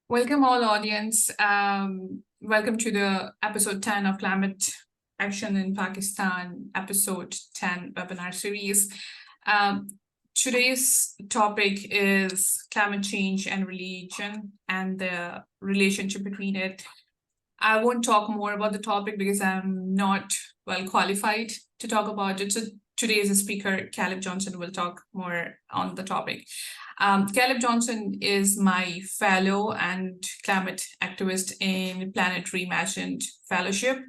Welcome all audience. Welcome to the episode 10 of Climate Action in Pakistan, episode 10 webinar series. Today's topic is climate change and religion and the relationship between it. I won't talk more about the topic because I'm not well qualified to talk about it. So today's speaker, Caleb Johnson, will talk more on the topic. Caleb Johnson is my fellow and climate activist in Planet Reimagined Fellowship.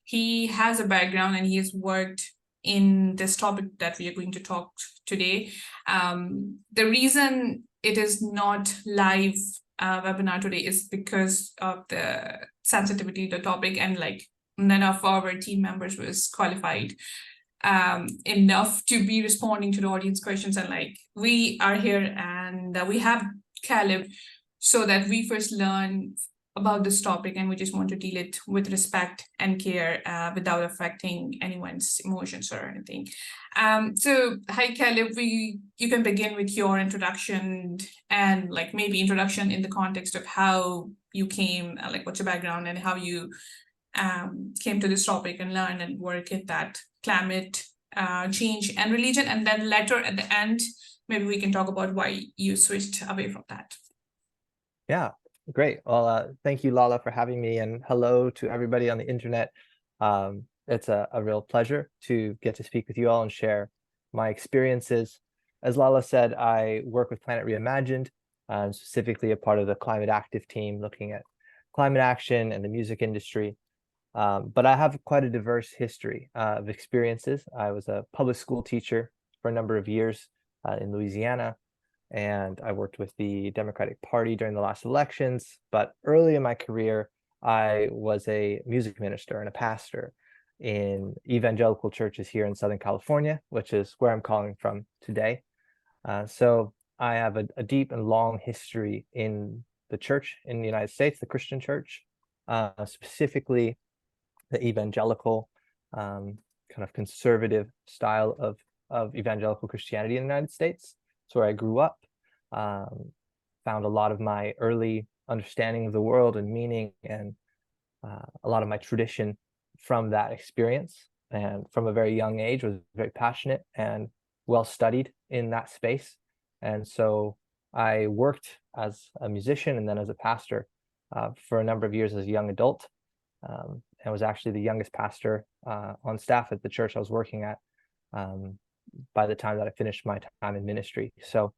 He has a background and he has worked in this topic that we are going to talk today. The reason it is not live webinar today is because of the sensitivity of the topic, and like none of our team members was qualified enough to be responding to the audience questions, and like we are here and we have Caleb so that we first learn about this topic, and we just want to deal it with respect and care without affecting anyone's emotions or anything. So hi Caleb, you can begin with your introduction and like maybe introduction in the context of how you came, like what's your background and how you came to this topic and learn and work at that climate change and religion, and then later at the end maybe we can talk about why you switched away from that. Yeah, great. Well, thank you, Lala, for having me, and hello to everybody on the internet. It's a real pleasure to get to speak with you all and share my experiences. As Lala said, I work with Planet Reimagined, specifically a part of the climate active team looking at climate action and the music industry. But I have quite a diverse history of experiences. I was a public school teacher for a number of years in Louisiana, and I worked with the Democratic Party during the last elections. But early in my career, I was a music minister and a pastor in evangelical churches here in Southern California, which is where I'm calling from today. So I have a deep and long history in the church in the United States, the Christian church, specifically the evangelical kind of conservative style of evangelical Christianity in the United States. It's where I grew up, found a lot of my early understanding of the world and meaning, and a lot of my tradition from that experience. And from a very young age was very passionate and well studied in that space. And so I worked as a musician and then as a pastor for a number of years as a young adult. I was actually the youngest pastor on staff at the church I was working at by the time that I finished my time in ministry. So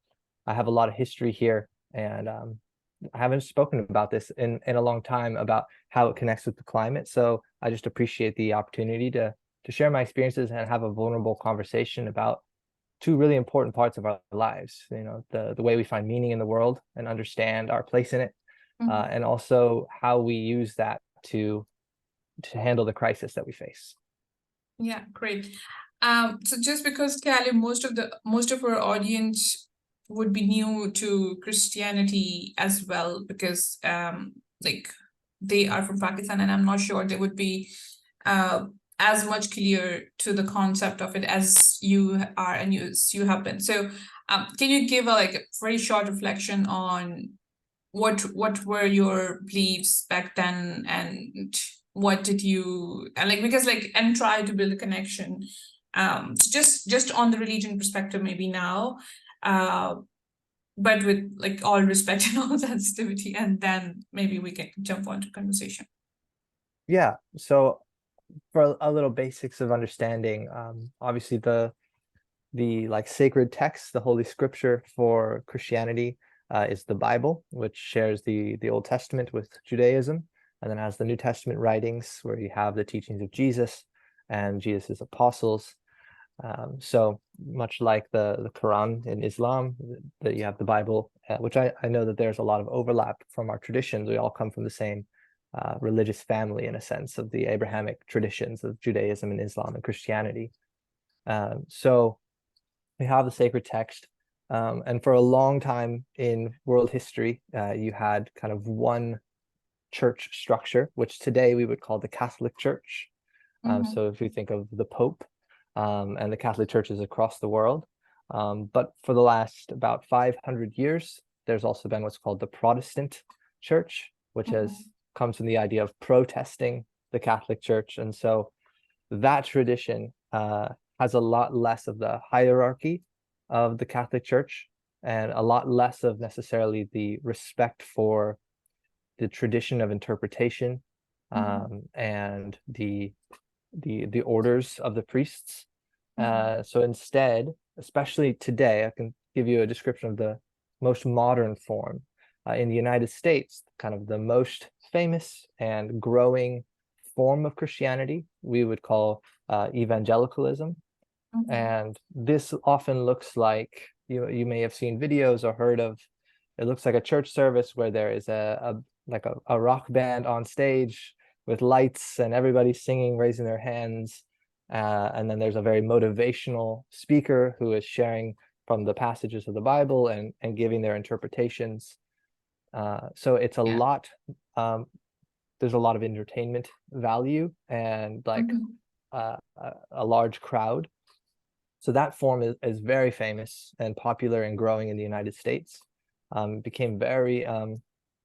I have a lot of history here, and I haven't spoken about this in a long time about how it connects with the climate. So I just appreciate the opportunity to share my experiences and have a vulnerable conversation about two really important parts of our lives. You know, the way we find meaning in the world and understand our place in it, and also how we use that to handle the crisis that we face. Yeah, great. So just because Caleb, most of our audience would be new to Christianity as well, because like they are from Pakistan, and I'm not sure they would be as much clear to the concept of it as you are and you have been. So can you give a very short reflection on what were your beliefs back then, and what did you and try to build a connection just on the religion perspective maybe now, but with like all respect and all sensitivity, and then maybe we can jump on to conversation. Yeah, so for a little basics of understanding, obviously the like sacred text, the Holy Scripture for Christianity is the Bible, which shares the Old Testament with Judaism, and then has the New Testament writings where you have the teachings of Jesus and Jesus's apostles. So much like the Quran in Islam, that you have the Bible, which I know that there's a lot of overlap from our traditions. We all come from the same religious family, in a sense, of the Abrahamic traditions of Judaism and Islam and Christianity. So we have the sacred text, and for a long time in world history, you had kind of one church structure, which today we would call the Catholic Church. So if you think of the Pope and the Catholic churches across the world, but for the last about 500 years, there's also been what's called the Protestant Church, which comes from the idea of protesting the Catholic Church. And so that tradition has a lot less of the hierarchy of the Catholic Church and a lot less of necessarily the respect for the tradition of interpretation and the orders of the priests. So instead, especially today, I can give you a description of the most modern form. In the United States, kind of the most famous and growing form of Christianity, we would call evangelicalism. And this often looks like, you may have seen videos or heard of, it looks like a church service where there is a rock band on stage with lights and everybody singing, raising their hands. And then there's a very motivational speaker who is sharing from the passages of the Bible and giving their interpretations. So it's a lot, there's a lot of entertainment value and like a large crowd. So that form is very famous and popular and growing in the United States. Became very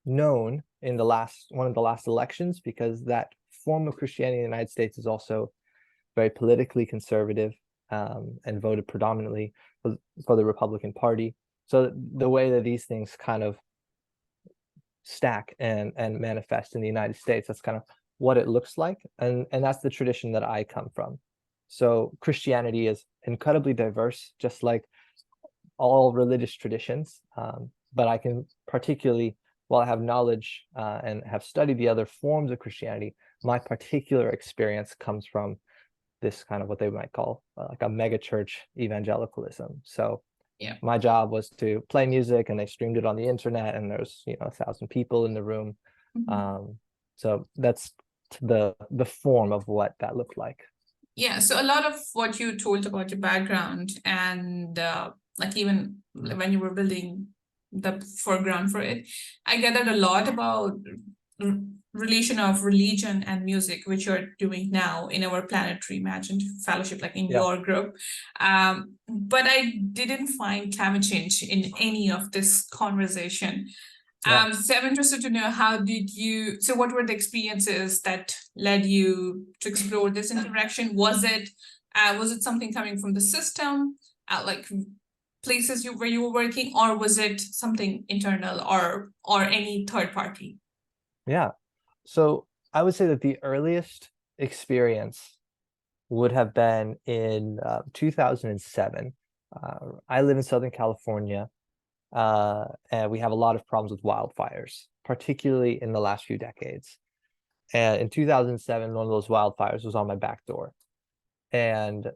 known in one of the last elections, because that form of Christianity in the United States is also very politically conservative and voted predominantly for the Republican Party. So the way that these things kind of stack and manifest in the United States, that's kind of what it looks like. And that's the tradition that I come from. So Christianity is incredibly diverse, just like all religious traditions. But I can particularly, while I have knowledge and have studied the other forms of Christianity, my particular experience comes from this kind of what they might call like a mega church evangelicalism. So my job was to play music, and they streamed it on the internet, and there's 1,000 people in the room. So that's the form of what that looked like. Yeah, so a lot of what you told about your background and like even when you were building the foreground for it, I gathered a lot about relation of religion and music, which you're doing now in our Planetary Imagined Fellowship, like in your group. But I didn't find climate change in any of this conversation. So I'm interested to know, so what were the experiences that led you to explore this interaction? Was it something coming from the system, like places where you were working, or was it something internal or any third party? Yeah, so I would say that the earliest experience would have been in 2007. I live in Southern California. And we have a lot of problems with wildfires, particularly in the last few decades. And in 2007, one of those wildfires was on my back door. And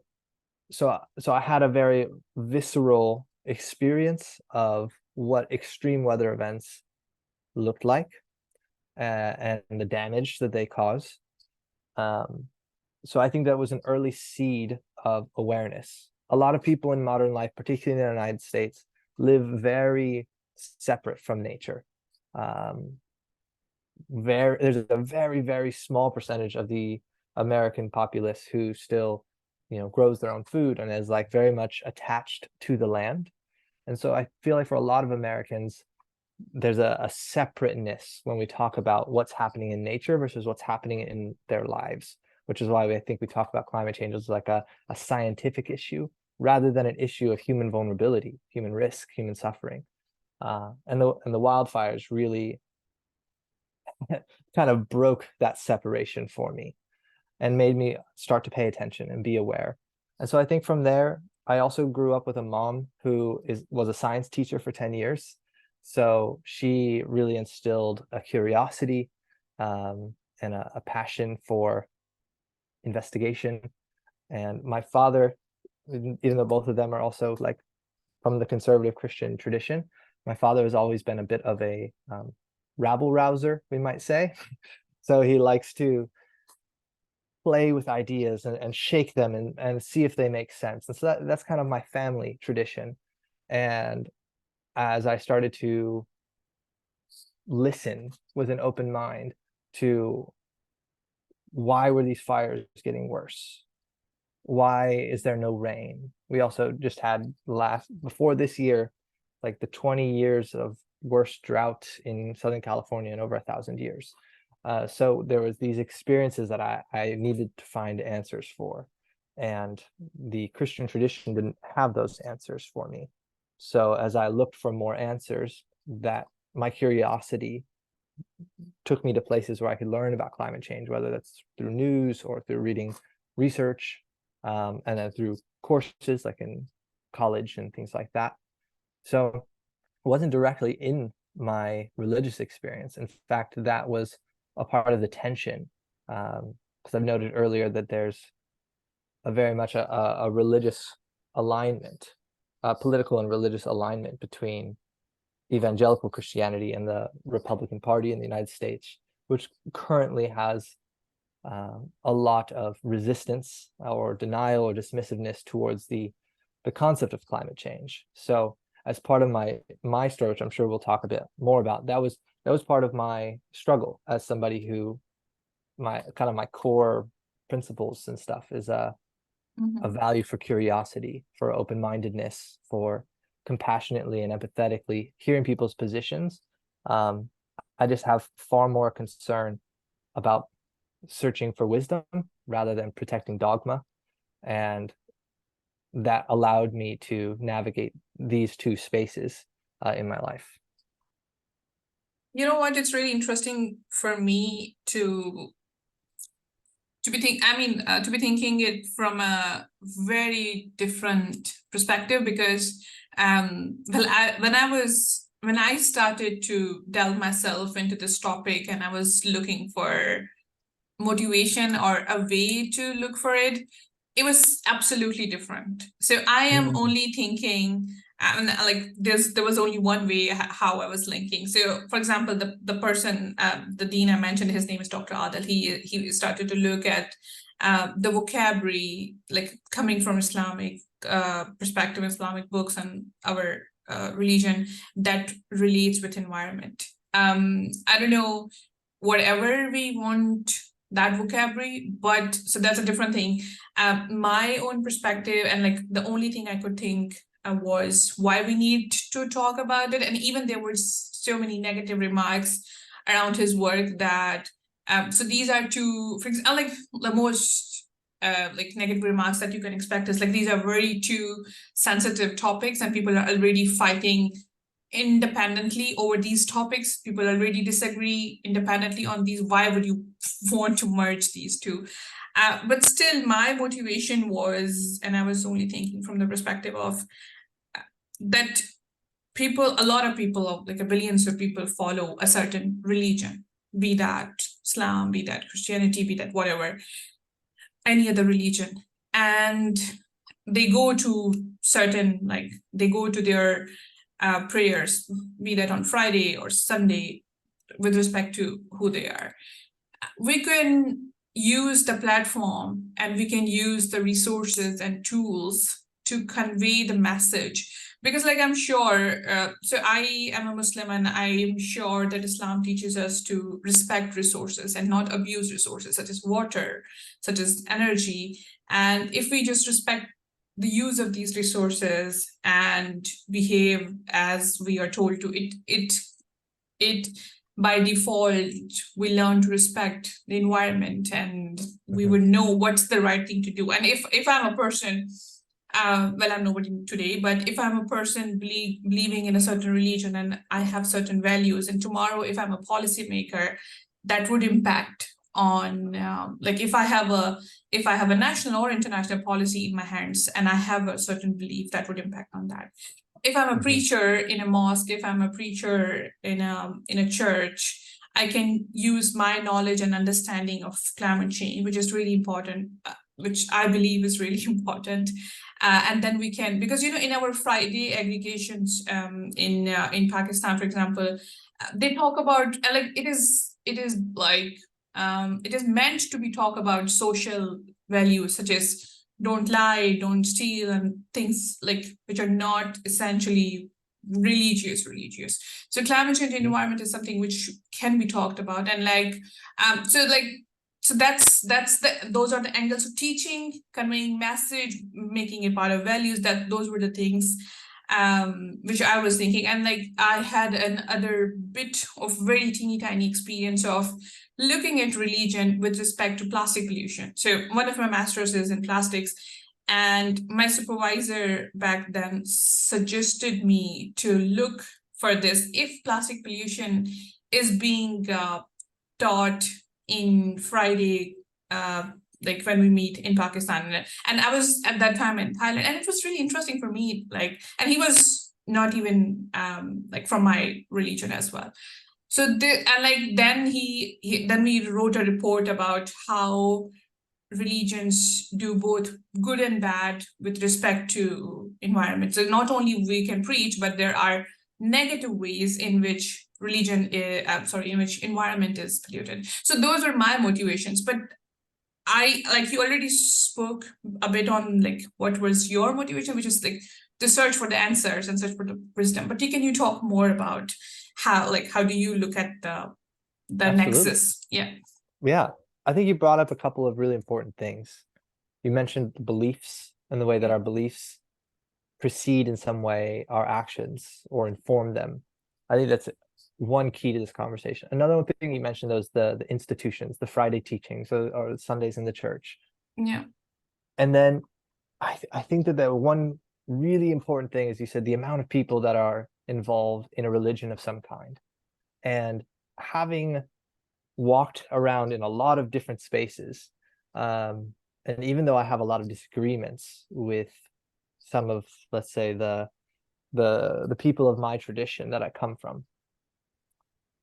so I had a very visceral experience of what extreme weather events looked like and the damage that they cause. So I think that was an early seed of awareness. A lot of people in modern life, particularly in the United States, live very separate from nature. There's a very, very small percentage of the American populace who still, grows their own food and is like very much attached to the land. And so I feel like for a lot of Americans, there's a separateness when we talk about what's happening in nature versus what's happening in their lives, which is why I think we talk about climate change as like a scientific issue rather than an issue of human vulnerability, human risk, human suffering. And the wildfires really kind of broke that separation for me and made me start to pay attention and be aware. And so I think from there, I also grew up with a mom who was a science teacher for 10 years. So she really instilled a curiosity and a passion for investigation. And my father, even though both of them are also like from the conservative Christian tradition, my father has always been a bit of a rabble rouser, we might say. So he likes to play with ideas and shake them and see if they make sense. And so that's kind of my family tradition. And as I started to listen with an open mind to why were these fires getting worse? Why is there no rain? We also just had before this year, like the 20 years of worst drought in Southern California in over 1,000 years. So there was these experiences that I needed to find answers for, and the Christian tradition didn't have those answers for me. So as I looked for more answers, that my curiosity took me to places where I could learn about climate change, whether that's through news or through reading research, and then through courses like in college and things like that. So it wasn't directly in my religious experience. In fact, that was a part of the tension, because I've noted earlier that there's a very much a religious alignment, political and religious alignment between evangelical Christianity and the Republican Party in the United States, which currently has a lot of resistance or denial or dismissiveness towards the concept of climate change. So as part of my story, which I'm sure we'll talk a bit more about, that was part of my struggle as somebody who my core principles and stuff is a value for curiosity, for open-mindedness, for compassionately and empathetically hearing people's positions. I just have far more concern about searching for wisdom rather than protecting dogma, and that allowed me to navigate these two spaces in my life. You know what? It's really interesting for me to be thinking it from a very different perspective, because when I started to delve myself into this topic and I was looking for motivation or a way to look for it, it was absolutely different. So I am only thinking, like there was only one way how I was linking. So for example, the person, the dean I mentioned, his name is Dr. Adil. He started to look at the vocabulary, like coming from Islamic perspective, Islamic books and our religion that relates with environment. I don't know, whatever we want that vocabulary, but so that's a different thing. My own perspective, and like the only thing I could think was why we need to talk about it. And even there were so many negative remarks around his work that so these are two, for example, like the most like negative remarks that you can expect is like these are very two sensitive topics and people are already fighting independently over these topics. People already disagree independently on these. Why would you want to merge these two? But still, my motivation was, and I was only thinking from the perspective of that a lot of people, like billions of people, follow a certain religion, be that Islam, be that Christianity, be that whatever, any other religion. And they go to their prayers, be that on Friday or Sunday, with respect to who they are. We can use the platform and we can use the resources and tools to convey the message. Because like I'm sure, so I am a Muslim and I'm sure that Islam teaches us to respect resources and not abuse resources, such as water, such as energy. And if we just respect the use of these resources and behave as we are told to, it by default, we learn to respect the environment and we would know what's the right thing to do. And if I'm a person, well, I'm nobody today, but if I'm a person believing in a certain religion and I have certain values, and tomorrow if I'm a policymaker, that would impact on like if I have a national or international policy in my hands and I have a certain belief, that would impact on that. If I'm a preacher in a mosque, if I'm a preacher in a church, I can use my knowledge and understanding of climate change, which is really important, which I believe is really important. And then we can, because in our Friday aggregations in Pakistan, for example, they talk about like it is like it is meant to be talk about social values such as don't lie, don't steal, and things like which are not essentially religious. So climate change and environment is something which can be talked about, and like so those are the angles of teaching, conveying message, making it part of values. Those were the things which I was thinking. And like I had another bit of very teeny tiny experience of looking at religion with respect to plastic pollution. So one of my masters is in plastics, and my supervisor back then suggested me to look for this if plastic pollution is being taught in Friday, like when we meet in Pakistan. And I was at that time in Thailand, and it was really interesting for me. Like, and he was not even like from my religion as well. So and like then then we wrote a report about how religions do both good and bad with respect to environment. So not only we can preach, but there are negative ways in which in which environment is polluted. So those are my motivations. But like you already spoke a bit on like what was your motivation, which is like the search for the answers and search for the wisdom. But can you talk more about how do you look at the Absolutely. nexus? Yeah. Yeah, I think you brought up a couple of really important things. You mentioned beliefs and the way that our beliefs precede in some way our actions or inform them. I think that's one key to this conversation. Another thing you mentioned was the institutions, the Friday teachings or Sundays in the church. Yeah. And then I think that the one really important thing is you said the amount of people that are involved in a religion of some kind. And having walked around in a lot of different spaces, and even though I have a lot of disagreements with some of, let's say, the people of my tradition that I come from,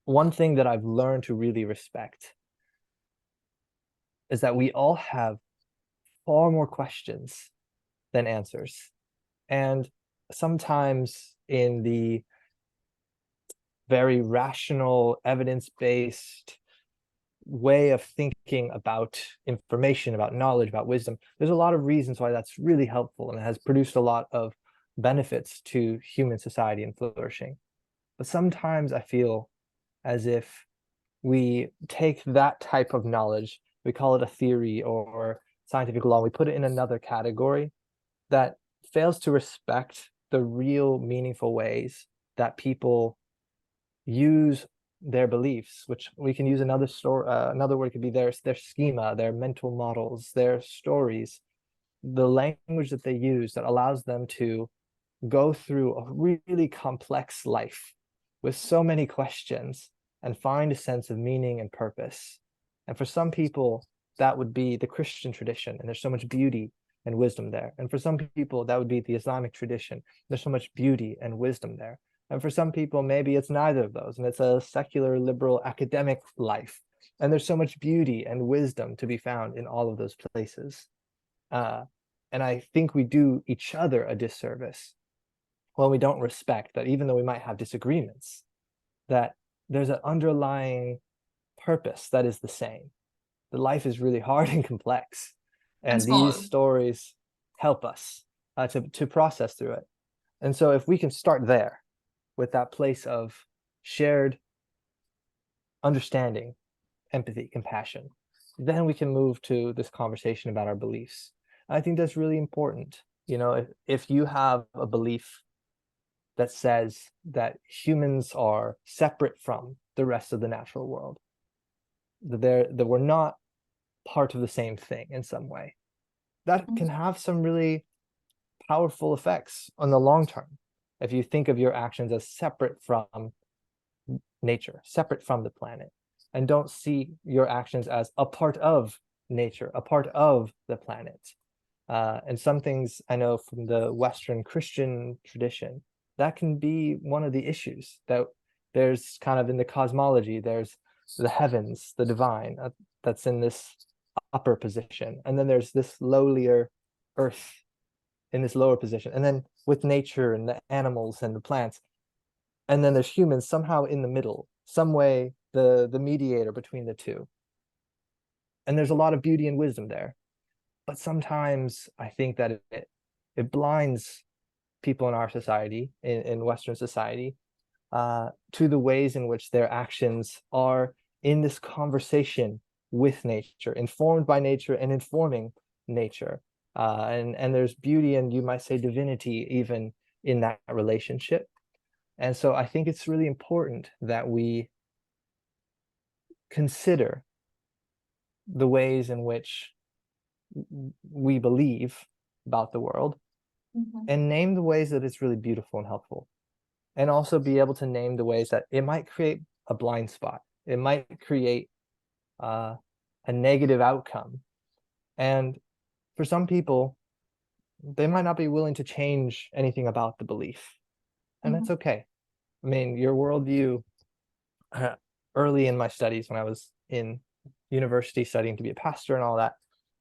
one thing that I've learned to really respect is that we all have far more questions than answers. And sometimes in the very rational, evidence-based way of thinking about information, about knowledge, about wisdom, there's a lot of reasons why that's really helpful and it has produced a lot of benefits to human society and flourishing. But sometimes I feel as if we take that type of knowledge, we call it a theory or scientific law, we put it in another category that fails to respect the real meaningful ways that people use their beliefs, which we can use another word could be their schema, their mental models, their stories, the language that they use that allows them to go through a really complex life with so many questions and find a sense of meaning and purpose. And for some people, that would be the Christian tradition, and there's so much beauty and wisdom there. And for some people, that would be the Islamic tradition. There's so much beauty and wisdom there. And for some people, maybe it's neither of those, and it's a secular, liberal, academic life. And there's so much beauty and wisdom to be found in all of those places. And I think we do each other a disservice when we don't respect that, even though we might have disagreements, that there's an underlying purpose that is the same. The life is really hard and complex. And these stories help us to process through it. And so if we can start there with that place of shared understanding, empathy, compassion, then we can move to this conversation about our beliefs. I think that's really important. You know, if you have a belief that says that humans are separate from the rest of the natural world, that we're not part of the same thing in some way, that can have some really powerful effects on the long term. If you think of your actions as separate from nature, separate from the planet, and don't see your actions as a part of nature, a part of the planet. And some things I know from the Western Christian tradition, that can be one of the issues, that there's kind of in the cosmology, there's the heavens, the divine, that's in this upper position. And then there's this lowlier earth in this lower position. And then with nature and the animals and the plants. And then there's humans somehow in the middle, some way the mediator between the two. And there's a lot of beauty and wisdom there. But sometimes I think that it blinds people in our society, in Western society, to the ways in which their actions are in this conversation with nature, informed by nature and informing nature. And there's beauty and you might say divinity even in that relationship. And so I think it's really important that we consider the ways in which we believe about the world and name the ways that it's really beautiful and helpful. And also be able to name the ways that it might create a blind spot. It might create a negative outcome. And for some people, they might not be willing to change anything about the belief. And that's okay. I mean, your worldview, early in my studies when I was in university studying to be a pastor and all that,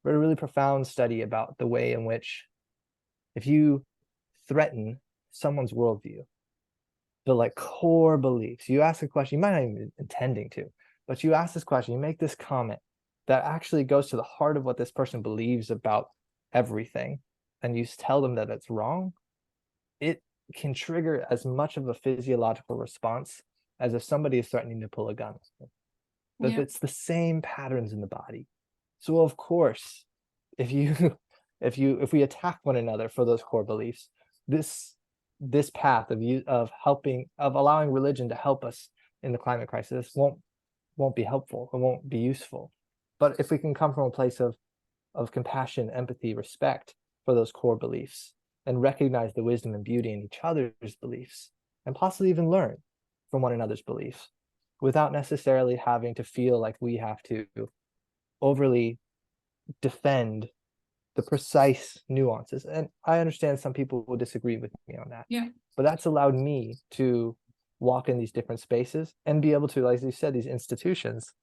read a really profound study about the way in which if you threaten someone's worldview, the like core beliefs, you ask a question, you might not even be intending to, but you ask this question, you make this comment that actually goes to the heart of what this person believes about everything, and you tell them that it's wrong, it can trigger as much of a physiological response as if somebody is threatening to pull a gun. But it's the same patterns in the body. So of course, if we attack one another for those core beliefs, this path of allowing religion to help us in the climate crisis won't be helpful. It won't be useful. But if we can come from a place of compassion, empathy, respect for those core beliefs, and recognize the wisdom and beauty in each other's beliefs, and possibly even learn from one another's beliefs, without necessarily having to feel like we have to overly defend the precise nuances. And I understand some people will disagree with me on that. But that's allowed me to walk in these different spaces and be able to, like you said, these institutions.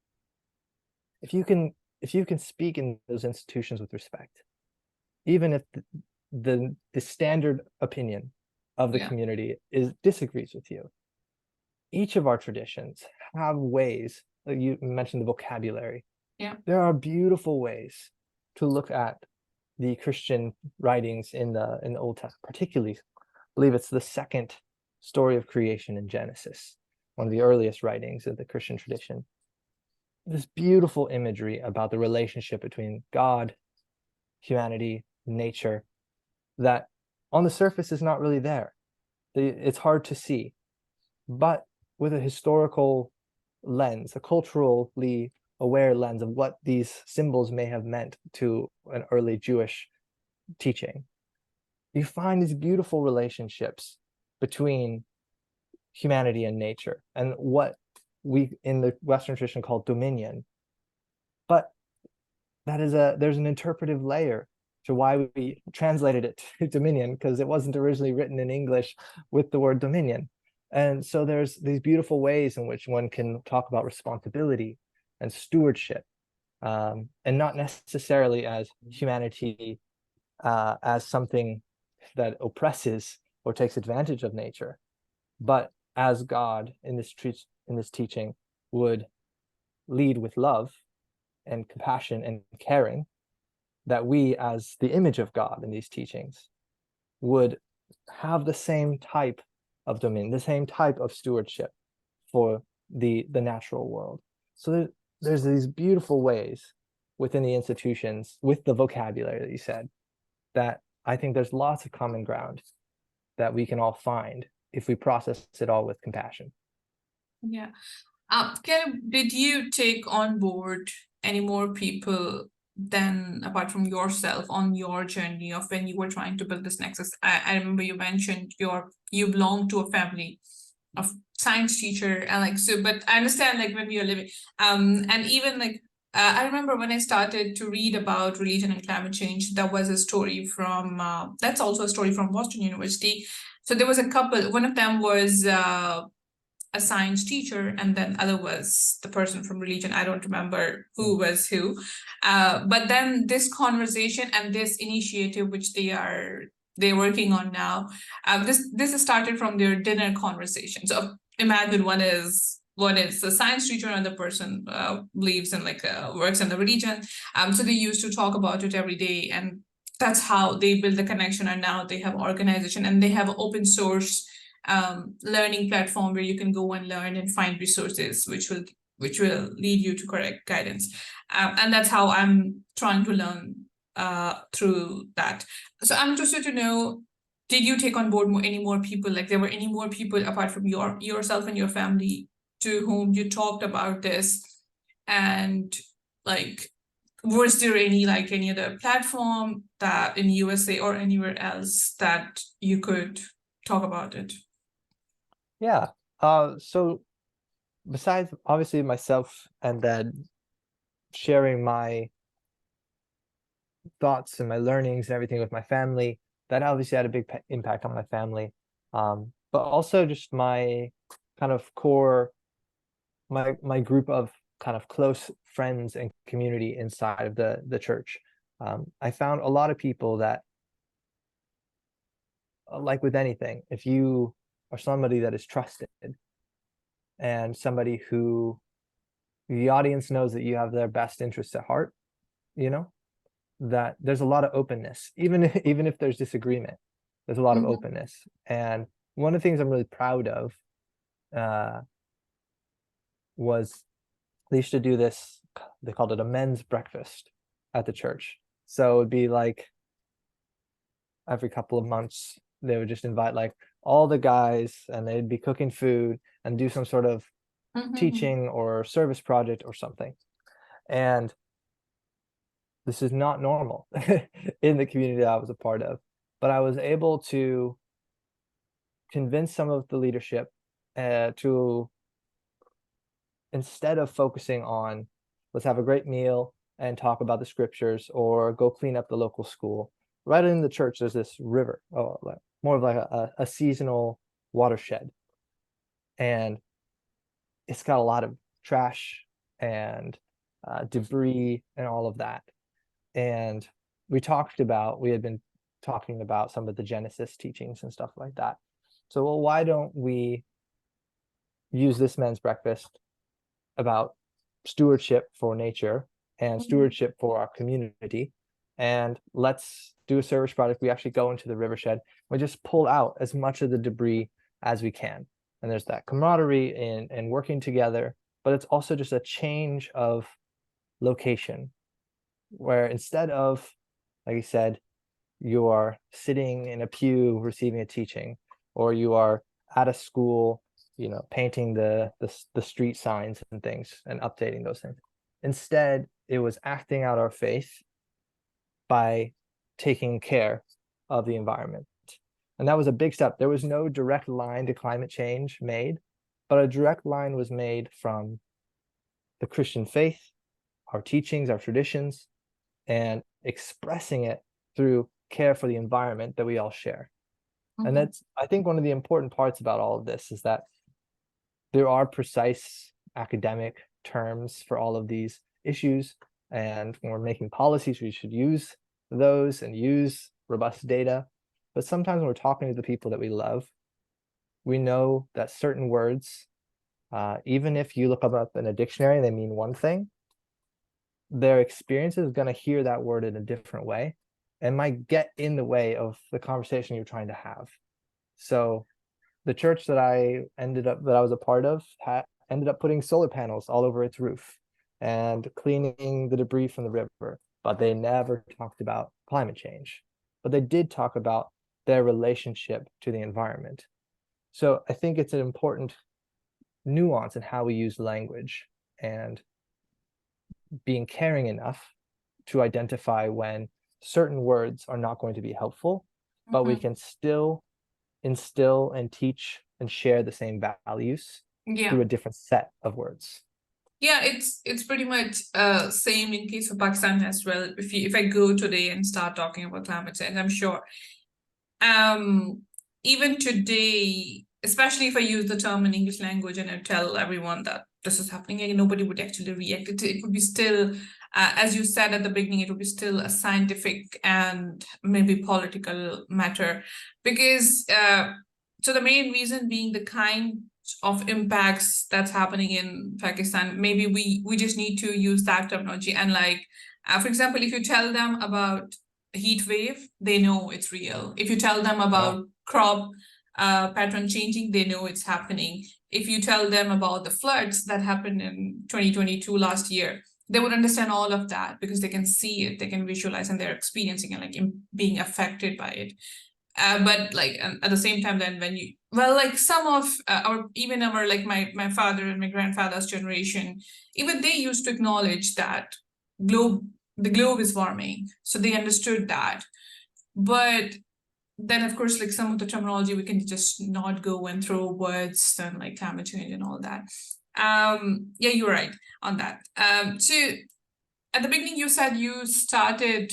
If you can speak in those institutions with respect, even if the standard opinion of the community disagrees with you, each of our traditions have ways, like you mentioned the vocabulary. There are beautiful ways to look at the Christian writings in the Old Testament, particularly, I believe it's the second story of creation in Genesis, one of the earliest writings of the Christian tradition. This beautiful imagery about the relationship between God, humanity, nature, that on the surface is not really there. It's hard to see. But with a historical lens, a culturally aware lens of what these symbols may have meant to an early Jewish teaching, you find these beautiful relationships between humanity and nature, and what we in the Western tradition call dominion. But there's an interpretive layer to why we translated it to dominion, because it wasn't originally written in English with the word dominion. And so there's these beautiful ways in which one can talk about responsibility and stewardship, and not necessarily as humanity as something that oppresses or takes advantage of nature, but as God in this teaching would lead with love and compassion and caring, that we as the image of God in these teachings would have the same type of dominion, the same type of stewardship for the natural world. So there's these beautiful ways within the institutions with the vocabulary that you said, that I think there's lots of common ground that we can all find if we process it all with compassion. Caleb, did you take on board any more people than apart from yourself on your journey of when you were trying to build this nexus? I remember you mentioned you belong to a family of science teacher, and like, so, but I understand like when we are living, and even like, I remember when I started to read about religion and climate change, that was a story from, that's also a story from Boston University. So there was a couple, one of them was a science teacher, and then other was the person from religion. I don't remember who was who. But then this conversation and this initiative, which they're working on now, this started from their dinner conversation. So imagine one is a science teacher, and the person believes in like works in the religion. So they used to talk about it every day, and that's how they build the connection. And now they have organization, and they have open source learning platform where you can go and learn and find resources which will lead you to correct guidance. And that's how I'm trying to learn through that. So I'm interested to know, did you take on board any more people? Like, there were any more people apart from yourself and your family to whom you talked about this? And like, was there any other platform that in USA or anywhere else that you could talk about it? Yeah. So besides obviously myself and then sharing my thoughts and my learnings and everything with my family, that obviously had a big impact on my family. But also just my kind of core, my group of kind of close friends and community inside of the church. I found a lot of people that, like with anything, if you are somebody that is trusted and somebody who the audience knows that you have their best interests at heart, you know, that there's a lot of openness, even if there's disagreement, there's a lot of openness. And one of the things I'm really proud of was they used to do this, they called it a men's breakfast at the church. So it would be like every couple of months, they would just invite like all the guys and they'd be cooking food and do some sort of teaching or service project or something. And this is not normal in the community that I was a part of, but I was able to convince some of the leadership to, instead of focusing on let's have a great meal and talk about the scriptures or go clean up the local school, right in the church there's this river, more of like a seasonal watershed, and it's got a lot of trash and debris and all of that. And we had been talking about some of the Genesis teachings and stuff like that. So, well, why don't we use this men's breakfast about stewardship for nature and stewardship for our community, and let's do a service project. We actually go into the river shed. We just pull out as much of the debris as we can. And there's that camaraderie in working together, but it's also just a change of location, where instead of, like you said, you are sitting in a pew receiving a teaching, or you are at a school, you know, painting the street signs and things and updating those things. Instead, it was acting out our faith by taking care of the environment. And that was a big step. There was no direct line to climate change made, but a direct line was made from the Christian faith, our teachings, our traditions, and expressing it through care for the environment that we all share. And that's, I think, one of the important parts about all of this is that there are precise academic terms for all of these issues. And when we're making policies, we should use those and use robust data. But sometimes when we're talking to the people that we love, we know that certain words, even if you look them up in a dictionary, they mean one thing, their experience is going to hear that word in a different way and might get in the way of the conversation you're trying to have. So the church that I was a part of ended up putting solar panels all over its roof and cleaning the debris from the river, but they never talked about climate change. But they did talk about their relationship to the environment. So I think it's an important nuance in how we use language and being caring enough to identify when certain words are not going to be helpful, but we can still instill and teach and share the same values through a different set of words. Yeah, it's pretty much same in case of Pakistan as well. If I go today and start talking about climate change, I'm sure even today, especially if I use the term in English language and I tell everyone that this is happening, and nobody would actually react. It would be still, as you said at the beginning, it would be still a scientific and maybe political matter, because so the main reason being the kind of impacts that's happening in Pakistan. Maybe we just need to use that terminology. And like, for example, if you tell them about heat wave, they know it's real. If you tell them about crop pattern changing, they know it's happening. If you tell them about the floods that happened in 2022 last year, they would understand all of that because they can see it, they can visualize, and they're experiencing it, like being affected by it. But like at the same time, then when you like some of our like my father and my grandfather's generation, even they used to acknowledge that the globe is warming, so they understood that. But then of course, like some of the terminology we can just not go and throw words and like climate change and all that. Yeah, you're right on that. So at the beginning you said you started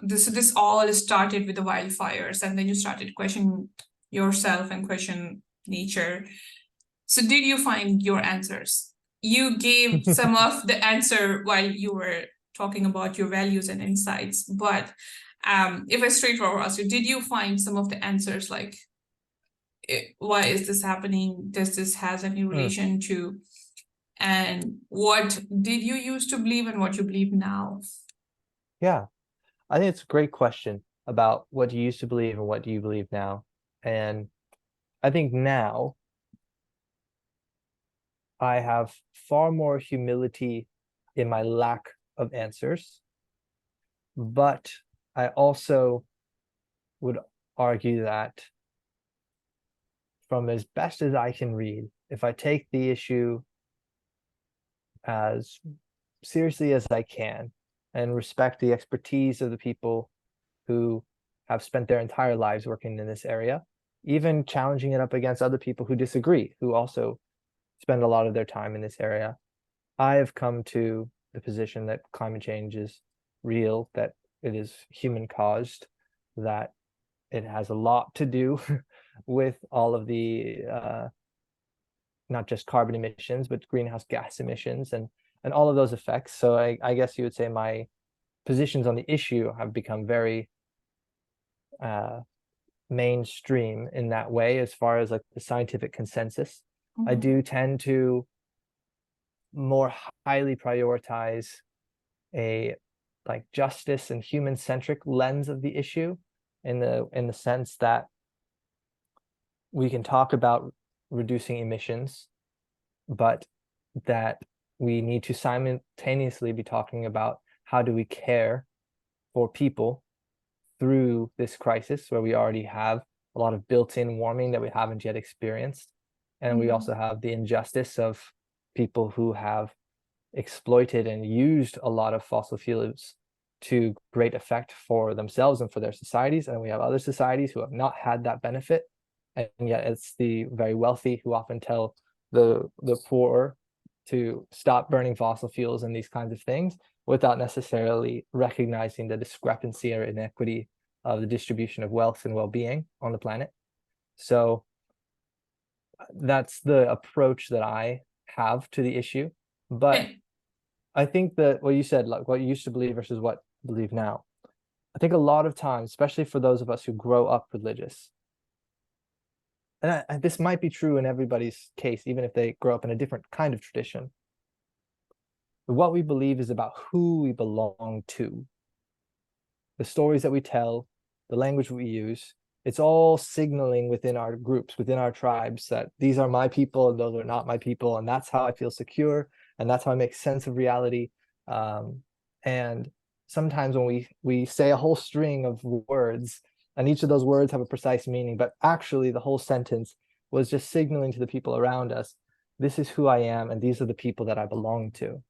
this all started with the wildfires, and then you started questioning yourself and question nature. So did you find your answers? You gave some of the answer while you were talking about your values and insights, but if I straightforward ask you, did you find some of the answers, like why is this happening? Does this has any relation to, and what did you used to believe and what you believe now? Yeah, I think it's a great question about what you used to believe and what do you believe now. And I think now I have far more humility in my lack of answers, but I also would argue that from as best as I can read, if I take the issue as seriously as I can and respect the expertise of the people who have spent their entire lives working in this area, even challenging it up against other people who disagree, who also spend a lot of their time in this area, I have come to the position that climate change is real, that it is human caused, that it has a lot to do with all of the not just carbon emissions, but greenhouse gas emissions and all of those effects. So I guess you would say my positions on the issue have become very mainstream in that way, as far as like the scientific consensus. I do tend to more highly prioritize a like justice and human-centric lens of the issue, in the sense that we can talk about reducing emissions, but that we need to simultaneously be talking about how do we care for people through this crisis, where we already have a lot of built-in warming that we haven't yet experienced. And we also have the injustice of people who have exploited and used a lot of fossil fuels to great effect for themselves and for their societies. And we have other societies who have not had that benefit. And yet it's the very wealthy who often tell the poor to stop burning fossil fuels and these kinds of things, without necessarily recognizing the discrepancy or inequity of the distribution of wealth and well-being on the planet. So that's the approach that I have to the issue. But I think that what you said, like what you used to believe versus what you believe now, I think a lot of times, especially for those of us who grow up religious, and this might be true in everybody's case, even if they grow up in a different kind of tradition, what we believe is about who we belong to. The stories that we tell, the language we use, it's all signaling within our groups, within our tribes, that these are my people and those are not my people, and that's how I feel secure, and that's how I make sense of reality. And sometimes when we say a whole string of words, and each of those words have a precise meaning, but actually the whole sentence was just signaling to the people around us, this is who I am, and these are the people that I belong to.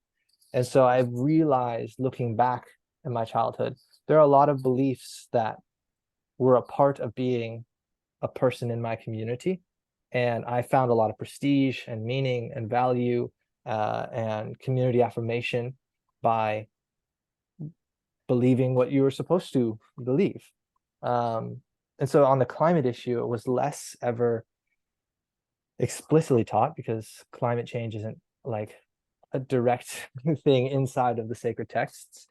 And so I've realized, looking back in my childhood, there are a lot of beliefs that were a part of being a person in my community. And I found a lot of prestige and meaning and value and community affirmation by believing what you were supposed to believe. And so on the climate issue, it was less ever explicitly taught, because climate change isn't like a direct thing inside of the sacred texts,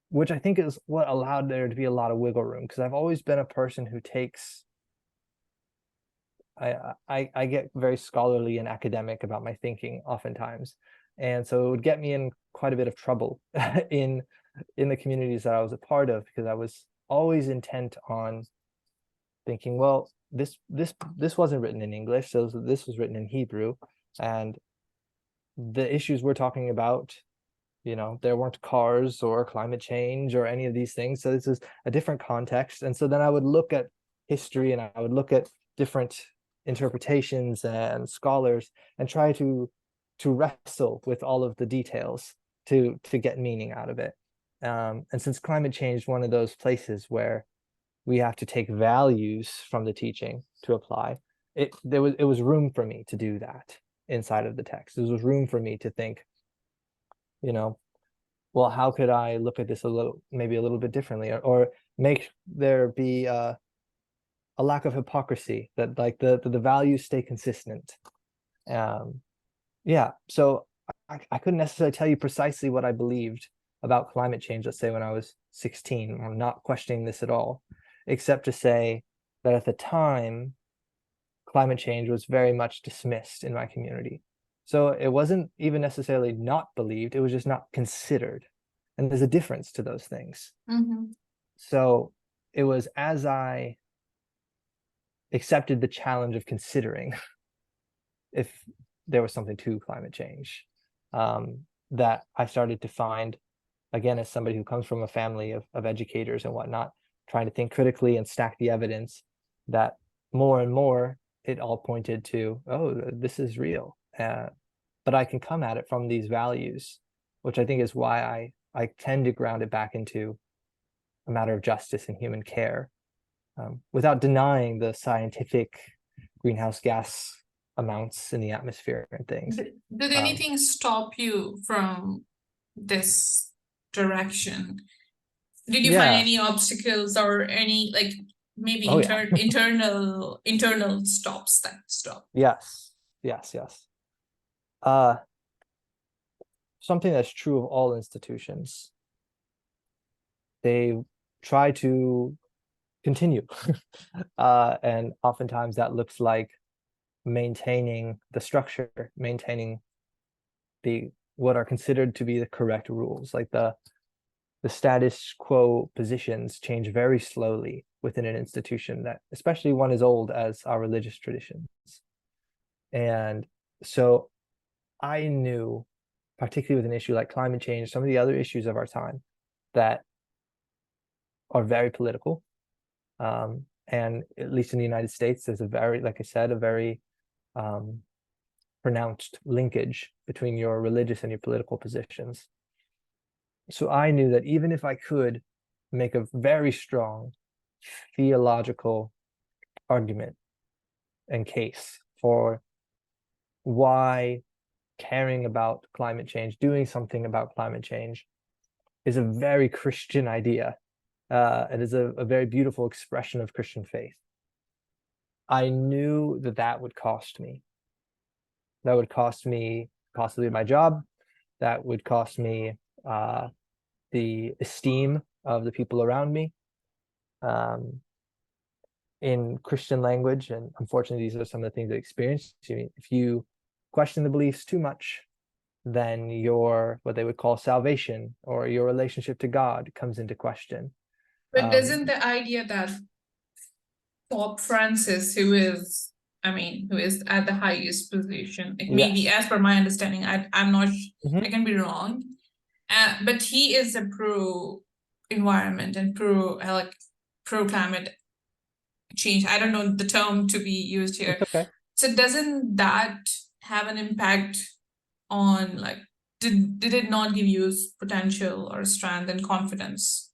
which I think is what allowed there to be a lot of wiggle room, because I've always been a person who takes, I get very scholarly and academic about my thinking oftentimes, and so it would get me in quite a bit of trouble in the communities that I was a part of, because I was always intent on thinking, well, this wasn't written in English, so this was written in Hebrew, and the issues we're talking about You know, there weren't cars or climate change or any of these things. So this is a different context. And so then I would look at history and I would look at different interpretations and scholars and try to wrestle with all of the details to get meaning out of it. And since climate change is one of those places where we have to take values from the teaching to apply, it was room for me to do that inside of the text. There was room for me to think, you know, well, how could I look at this maybe a little bit differently, or make there be a lack of hypocrisy, that like the values stay consistent. Yeah, so I couldn't necessarily tell you precisely what I believed about climate change, let's say when I was 16, or not questioning this at all, except to say that at the time, climate change was very much dismissed in my community. So it wasn't even necessarily not believed, it was just not considered. And there's a difference to those things. So it was as I accepted the challenge of considering if there was something to climate change, that I started to find, again, as somebody who comes from a family of educators and whatnot, trying to think critically and stack the evidence, that more and more it all pointed to, oh, this is real. But I can come at it from these values, which I think is why I tend to ground it back into a matter of justice and human care, without denying the scientific greenhouse gas amounts in the atmosphere and things. Did anything stop you from this direction? Did you find any obstacles or any, like, maybe internal stops that stop? Yes. Something that's true of all institutions. They try to continue. And oftentimes that looks like maintaining the structure, maintaining what are considered to be the correct rules. Like the status quo positions change very slowly within an institution, that especially one as old as our religious traditions. And so I knew, particularly with an issue like climate change, some of the other issues of our time that are very political. And at least in the United States, there's a very, like I said, a very pronounced linkage between your religious and your political positions. So I knew that even if I could make a very strong theological argument and case for why caring about climate change, doing something about climate change, is a very Christian idea. It is a very beautiful expression of Christian faith. I knew that would cost me. That would cost me possibly my job. That would cost me the esteem of the people around me. In Christian language, and unfortunately these are some of the things I experienced, if you question the beliefs too much, then your, what they would call salvation, or your relationship to God, comes into question. But doesn't the idea that Pope Francis, who is at the highest position, like maybe as per my understanding, I'm not, I can be wrong, but he is a pro environment and pro climate change. I don't know the term to be used here. It's okay. So doesn't that have an impact on, like, did it not give you potential or strength and confidence?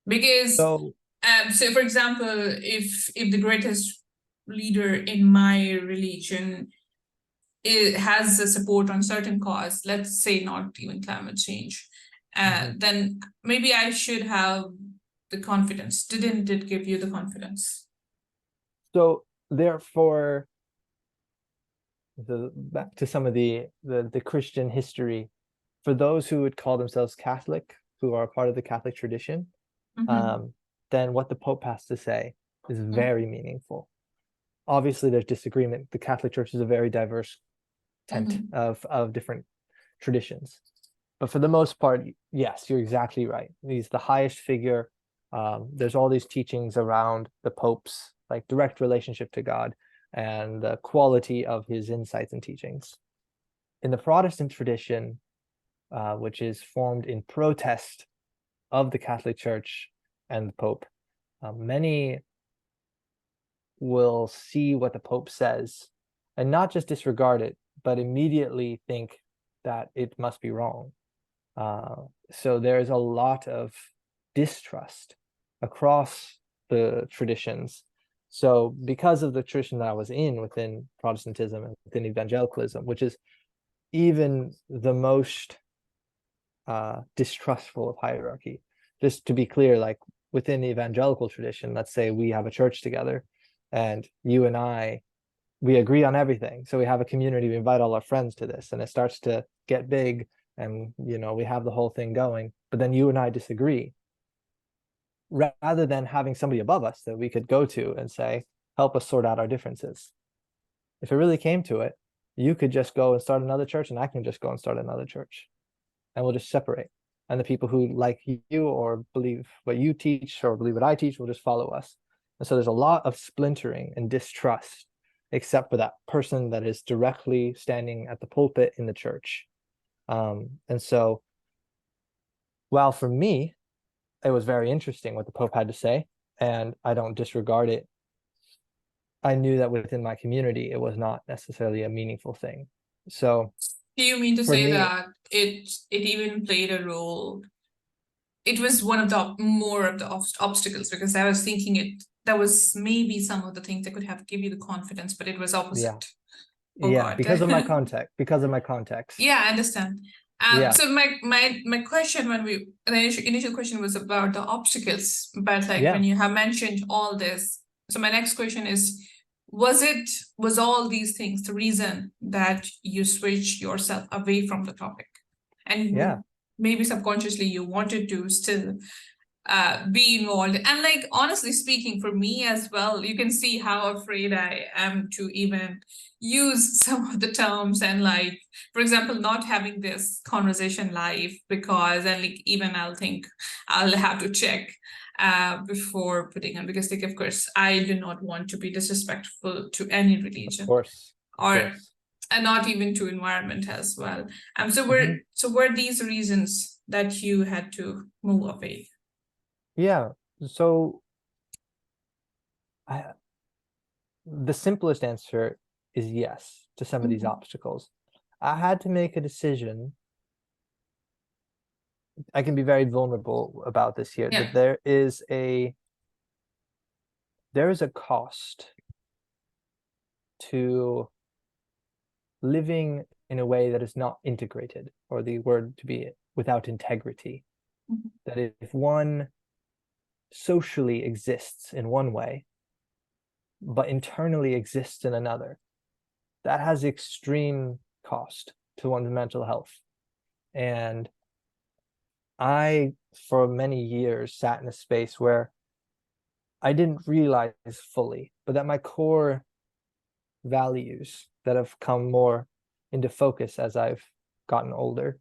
Because so for example, if the greatest leader in my religion has a support on certain cause, let's say not even climate change, then maybe I should have the confidence. Didn't it give you the confidence? So therefore, back to some of the Christian history, for those who would call themselves Catholic, who are part of the Catholic tradition, then what the Pope has to say is very meaningful. Obviously, there's disagreement. The Catholic Church is a very diverse tent of different traditions. But for the most part, yes, you're exactly right. He's the highest figure. There's all these teachings around the Pope's like direct relationship to God and the quality of his insights and teachings. In the Protestant tradition, which is formed in protest of the Catholic Church and the Pope. Many will see what the Pope says and not just disregard it, but immediately think that it must be wrong. So there's a lot of distrust across the traditions. So because of the tradition that I was in within Protestantism and within evangelicalism, which is even the most distrustful of hierarchy, just to be clear, like within the evangelical tradition, let's say we have a church together and you and I, we agree on everything. So we have a community, we invite all our friends to this and it starts to get big and, you know, we have the whole thing going, but then you and I disagree. Rather than having somebody above us that we could go to and say, help us sort out our differences. If it really came to it, you could just go and start another church and I can just go and start another church and we'll just separate. And the people who like you or believe what you teach or believe what I teach will just follow us. And so there's a lot of splintering and distrust, except for that person that is directly standing at the pulpit in the church. And so while for me, it was very interesting what the Pope had to say, and I don't disregard it, I knew that within my community, it was not necessarily a meaningful thing. So do you mean to for say me, that it even played a role? It was one of the more of the obstacles, because I was thinking that was maybe some of the things that could have give you the confidence, but it was opposite. Oh yeah, God. because of my context. Yeah, I understand. Yeah, So my question when the initial question was about the obstacles, but like yeah, when you have mentioned all this, so my next question is, was all these things the reason that you switched yourself away from the topic? And yeah, maybe subconsciously you wanted to still be involved. And like honestly speaking, for me as well, you can see how afraid I am to even use some of the terms, and like, for example, not having this conversation live, because and like even I'll think I'll have to check before putting on, because like of course I do not want to be disrespectful to any religion, of or course. and not even to environment as well. Mhm. So were these reasons that you had to move away? Yeah, so I, the simplest answer is yes to some of these obstacles. I had to make a decision. I can be very vulnerable about this here, Yeah. that there is a cost to living in a way that is not integrated, or the word to be without integrity. Mhm. That if one socially exists in one way, but internally exists in another, that has extreme cost to one's mental health. And I, for many years, sat in a space where I didn't realize fully, but that my core values that have come more into focus as I've gotten older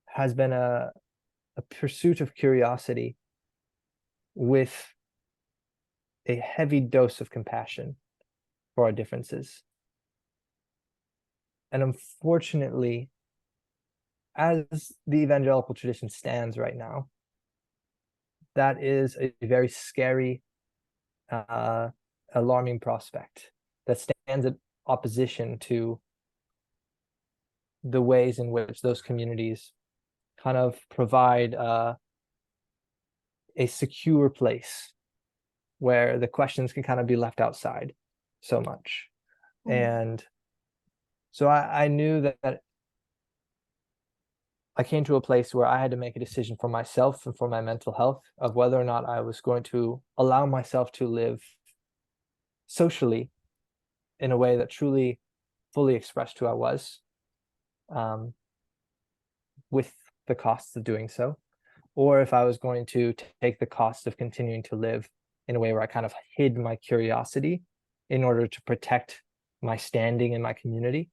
has been a pursuit of curiosity with a heavy dose of compassion for our differences. And unfortunately, as the evangelical tradition stands right now, that is a very scary, alarming prospect that stands in opposition to the ways in which those communities kind of provide a secure place where the questions can kind of be left outside so much. And so I knew that I came to a place where I had to make a decision for myself and for my mental health of whether or not I was going to allow myself to live socially in a way that truly fully expressed who I was, with the costs of doing so, or if I was going to take the cost of continuing to live in a way where I kind of hid my curiosity in order to protect my standing in my community.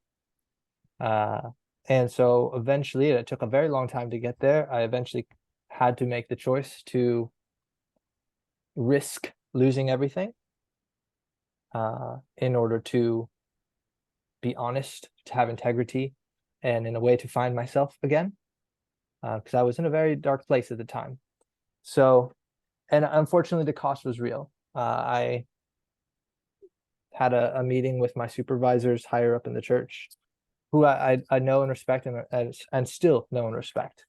And so eventually, it took a very long time to get there. I eventually had to make the choice to risk losing everything in order to be honest, to have integrity, and in a way to find myself again. because I was in a very dark place at the time. So, and unfortunately, the cost was real. I had a meeting with my supervisors higher up in the church, who I know and respect, and still know and respect.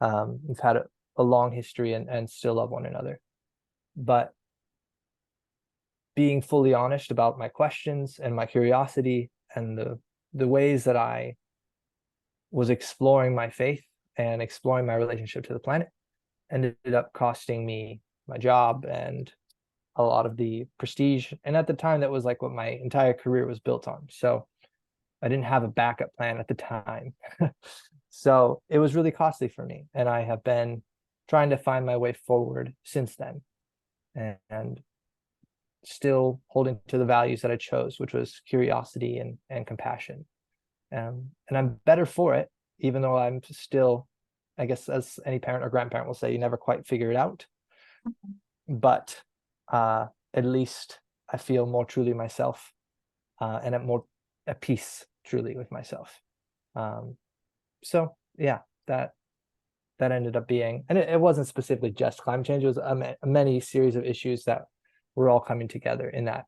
We've had a long history and still love one another. But being fully honest about my questions and my curiosity and the ways that I was exploring my faith and exploring my relationship to the planet ended up costing me my job and a lot of the prestige. And at the time, that was like what my entire career was built on. So I didn't have a backup plan at the time. So it was really costly for me. And I have been trying to find my way forward since then, and still holding to the values that I chose, which was curiosity and compassion. And I'm better for it, even though I'm still, I guess, as any parent or grandparent will say, you never quite figure it out. But at least I feel more truly myself, and I'm more at peace truly with myself. So yeah, that ended up being, and it wasn't specifically just climate change. It was a many series of issues that were all coming together in that,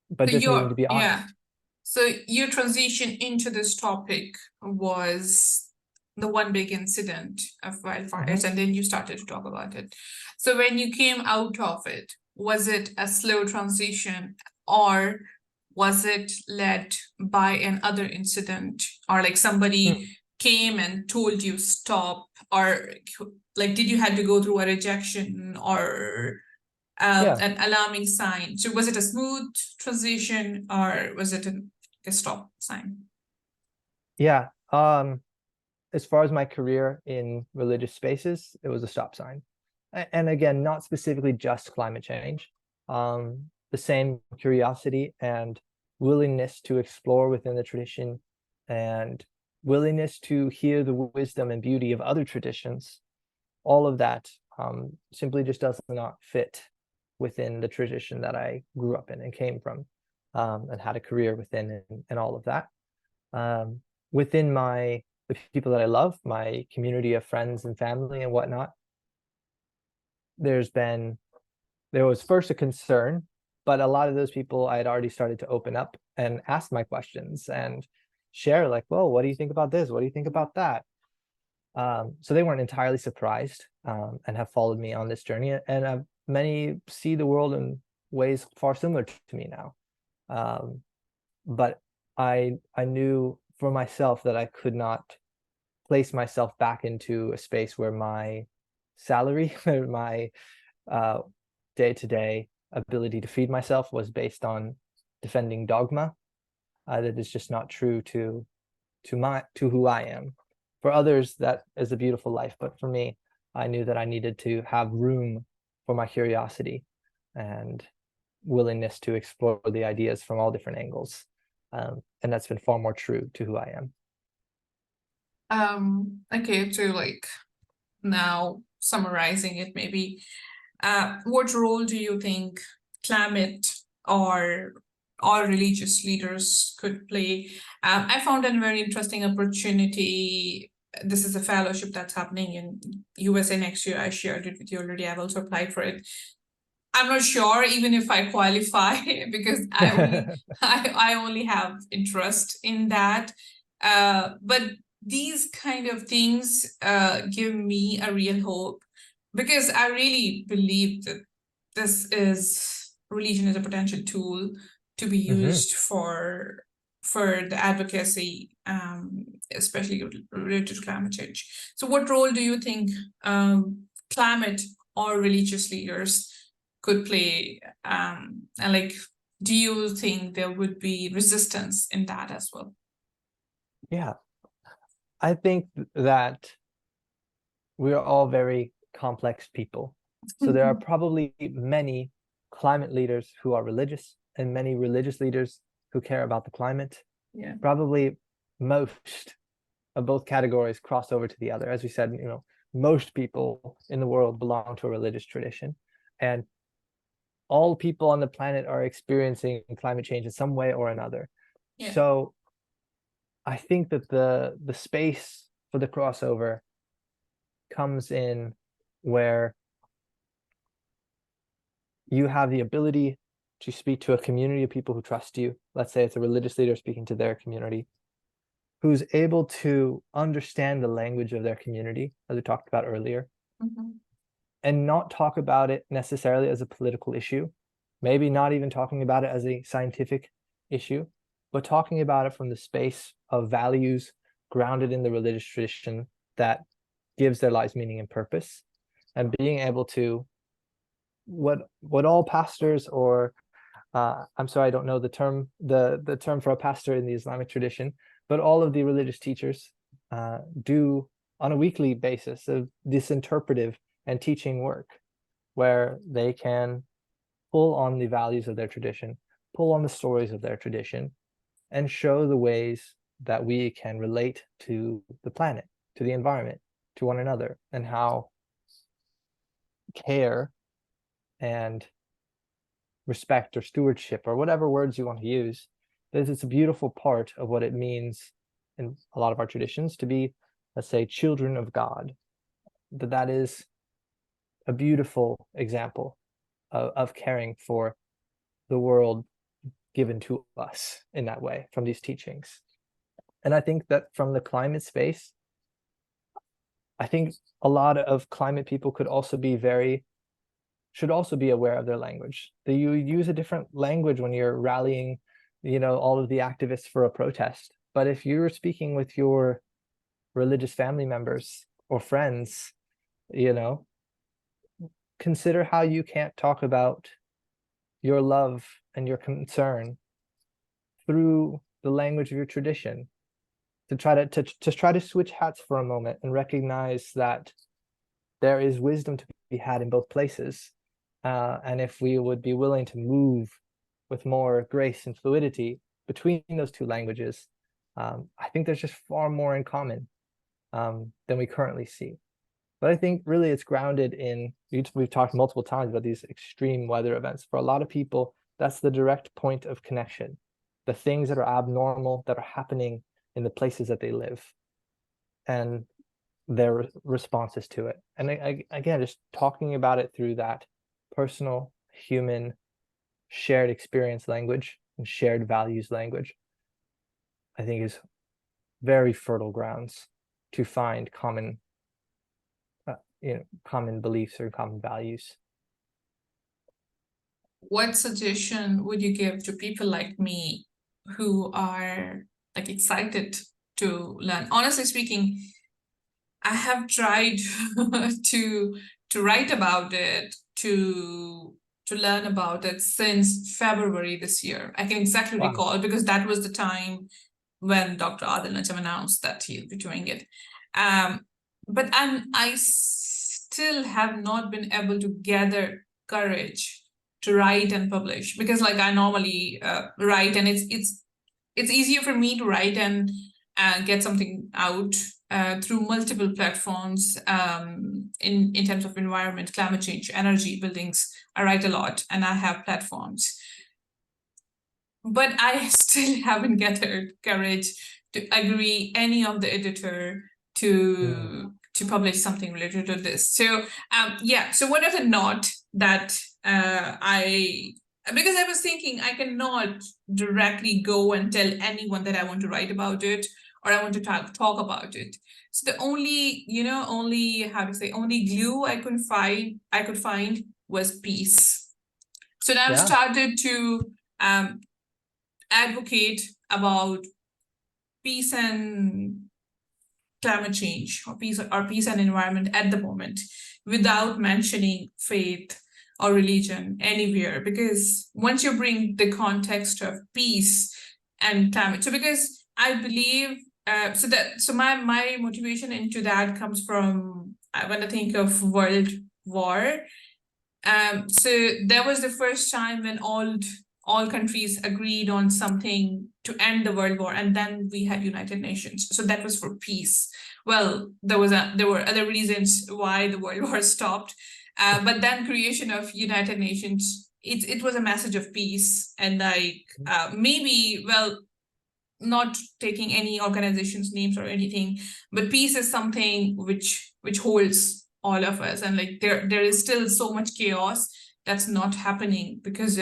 but So just needing to be honest. So your transition into this topic was the one big incident of wildfires, and then you started to talk about it. So when you came out of it, was it a slow transition, or was it led by another incident, or like somebody came and told you stop, or like did you had to go through a rejection or an alarming sign? So was it a smooth transition, or was it a stop sign? Yeah. As far as my career in religious spaces, it was a stop sign. And again, not specifically just climate change. The same curiosity and willingness to explore within the tradition, and willingness to hear the wisdom and beauty of other traditions, all of that simply just does not fit within the tradition that I grew up in and came from, and had a career within, and all of that. Within the people that I love, my community of friends and family and whatnot, there was first a concern, but a lot of those people I had already started to open up and ask my questions and share, like, well, what do you think about this? What do you think about that? So they weren't entirely surprised, and have followed me on this journey. And many see the world in ways far similar to me now. But I knew for myself that I could not place myself back into a space where my salary, my day-to-day ability to feed myself was based on defending dogma that is just not true to who I am. For others, that is a beautiful life, but for me, I knew that I needed to have room for my curiosity and willingness to explore the ideas from all different angles, and that's been far more true to who I am. Okay, so like now summarizing it, maybe what role do you think climate or religious leaders could play? I found a very interesting opportunity. This is a fellowship that's happening in USA next year. I shared it with you already. I've also applied for it. I'm not sure even if I qualify because I only have interest in that. But these kind of things give me a real hope, because I really believe that religion is a potential tool to be used for the advocacy, especially related to climate change. So what role do you think climate or religious leaders could play, and like, do you think there would be resistance in that as well? Yeah, I think that we're all very complex people. So there are probably many climate leaders who are religious, and many religious leaders who care about the climate. Yeah. Probably most of both categories cross over to the other. As we said, most people in the world belong to a religious tradition, and all people on the planet are experiencing climate change in some way or another. Yeah. So I think that the space for the crossover comes in where you have the ability to speak to a community of people who trust you. Let's say it's a religious leader speaking to their community, who's able to understand the language of their community, as we talked about earlier, and not talk about it necessarily as a political issue, maybe not even talking about it as a scientific issue, but talking about it from the space of values grounded in the religious tradition that gives their lives meaning and purpose, and being able to what all pastors, or I'm sorry, I don't know the term for a pastor in the Islamic tradition, but all of the religious teachers do on a weekly basis of this interpretive and teaching work, where they can pull on the values of their tradition, pull on the stories of their tradition, and show the ways that we can relate to the planet, to the environment, to one another, and how care and respect or stewardship, or whatever words you want to use, is it's a beautiful part of what it means in a lot of our traditions to be, let's say, children of God. That is a beautiful example of caring for the world given to us in that way from these teachings. And I think that from the climate space, I think a lot of climate people should also be aware of their language. That you use a different language when you're rallying, all of the activists for a protest. But if you're speaking with your religious family members or friends, consider how you can't talk about your love and your concern through the language of your tradition. To try to switch hats for a moment and recognize that there is wisdom to be had in both places. And if we would be willing to move with more grace and fluidity between those two languages, I think there's just far more in common than we currently see. But I think really it's grounded in, we've talked multiple times about these extreme weather events. For a lot of people, that's the direct point of connection. The things that are abnormal, that are happening in the places that they live, and their responses to it. And again, just talking about it through that personal, human, shared experience language and shared values language, I think is very fertile grounds to find common beliefs or common values. What suggestion would you give to people like me who are excited to learn? Honestly speaking, I have tried to write about it, to learn about it since February this year. I can exactly recall, because that was the time when Dr. Adil Najam announced that he'll be doing it. But I still have not been able to gather courage to write and publish, because I normally write, and it's easier for me to write and get something out through multiple platforms in terms of environment, climate change, energy, buildings. I write a lot and I have platforms. But I still haven't gathered courage to agree any of the editor to publish something related to this. So so what are the not that because I was thinking I cannot directly go and tell anyone that I want to write about it or I want to talk about it. So the only only glue I could find was peace. So now I've started to advocate about peace and climate change, or peace and environment at the moment, without mentioning faith or religion anywhere, because once you bring the context of peace and climate, so because I believe so my motivation into that comes from when I think of World War. So that was the first time when all countries agreed on something to end the World War, and then we had United Nations. So that was for peace. Well, there were other reasons why the World War stopped, but then creation of United Nations, it was a message of peace, and not taking any organization's names or anything, but peace is something which holds all of us, and like there is still so much chaos that's not happening because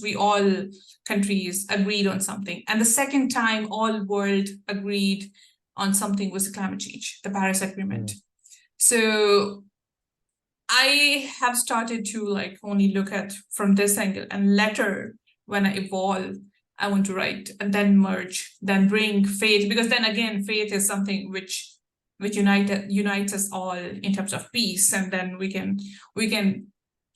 we all countries agreed on something. And the second time all world agreed on something was the climate change, the Paris Agreement. So I have started to like only look at from this angle, and later when I evolve, I want to write and then merge, then bring faith, because then again, faith is something which unites us all in terms of peace, and then we can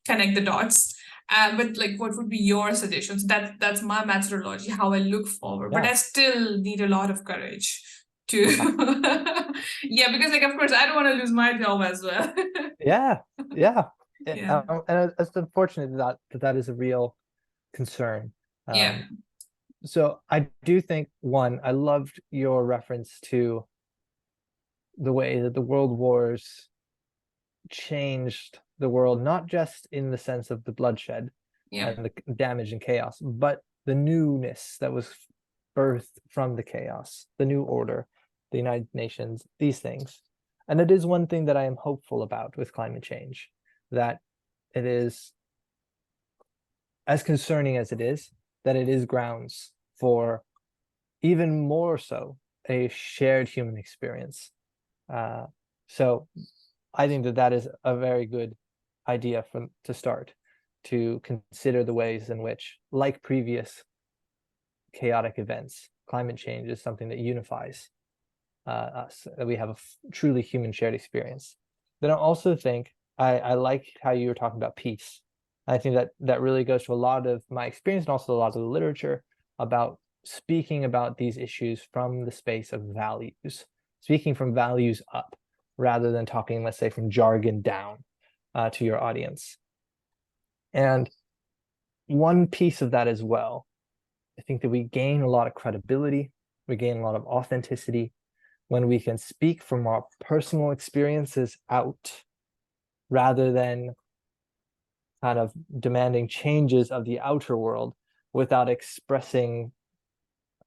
connect the dots. But like, what would be your suggestions? That's my methodology, how I look forward. But I still need a lot of courage to yeah, because like, of course, I don't want to lose my job as well. Yeah. Yeah. And it's unfortunate that is a real concern. Yeah. So I do think, one, I loved your reference to the way that the world wars changed the world, not just in the sense of the bloodshed and the damage and chaos, but the newness that was birthed from the chaos, the new order, the United Nations, these things. And it is one thing that I am hopeful about with climate change, that it is, as concerning as it is, that it is grounds for even more so a shared human experience. So I think that is a very good idea to start, to consider the ways in which, like previous chaotic events, climate change is something that unifies us, that we have a truly human shared experience. Then I also think, I like how you were talking about peace. I think that really goes to a lot of my experience and also a lot of the literature about speaking about these issues from the space of values, speaking from values up, rather than talking, let's say, from jargon down to your audience. And one piece of that as well, I think that we gain a lot of credibility, we gain a lot of authenticity when we can speak from our personal experiences out, rather than kind of demanding changes of the outer world without expressing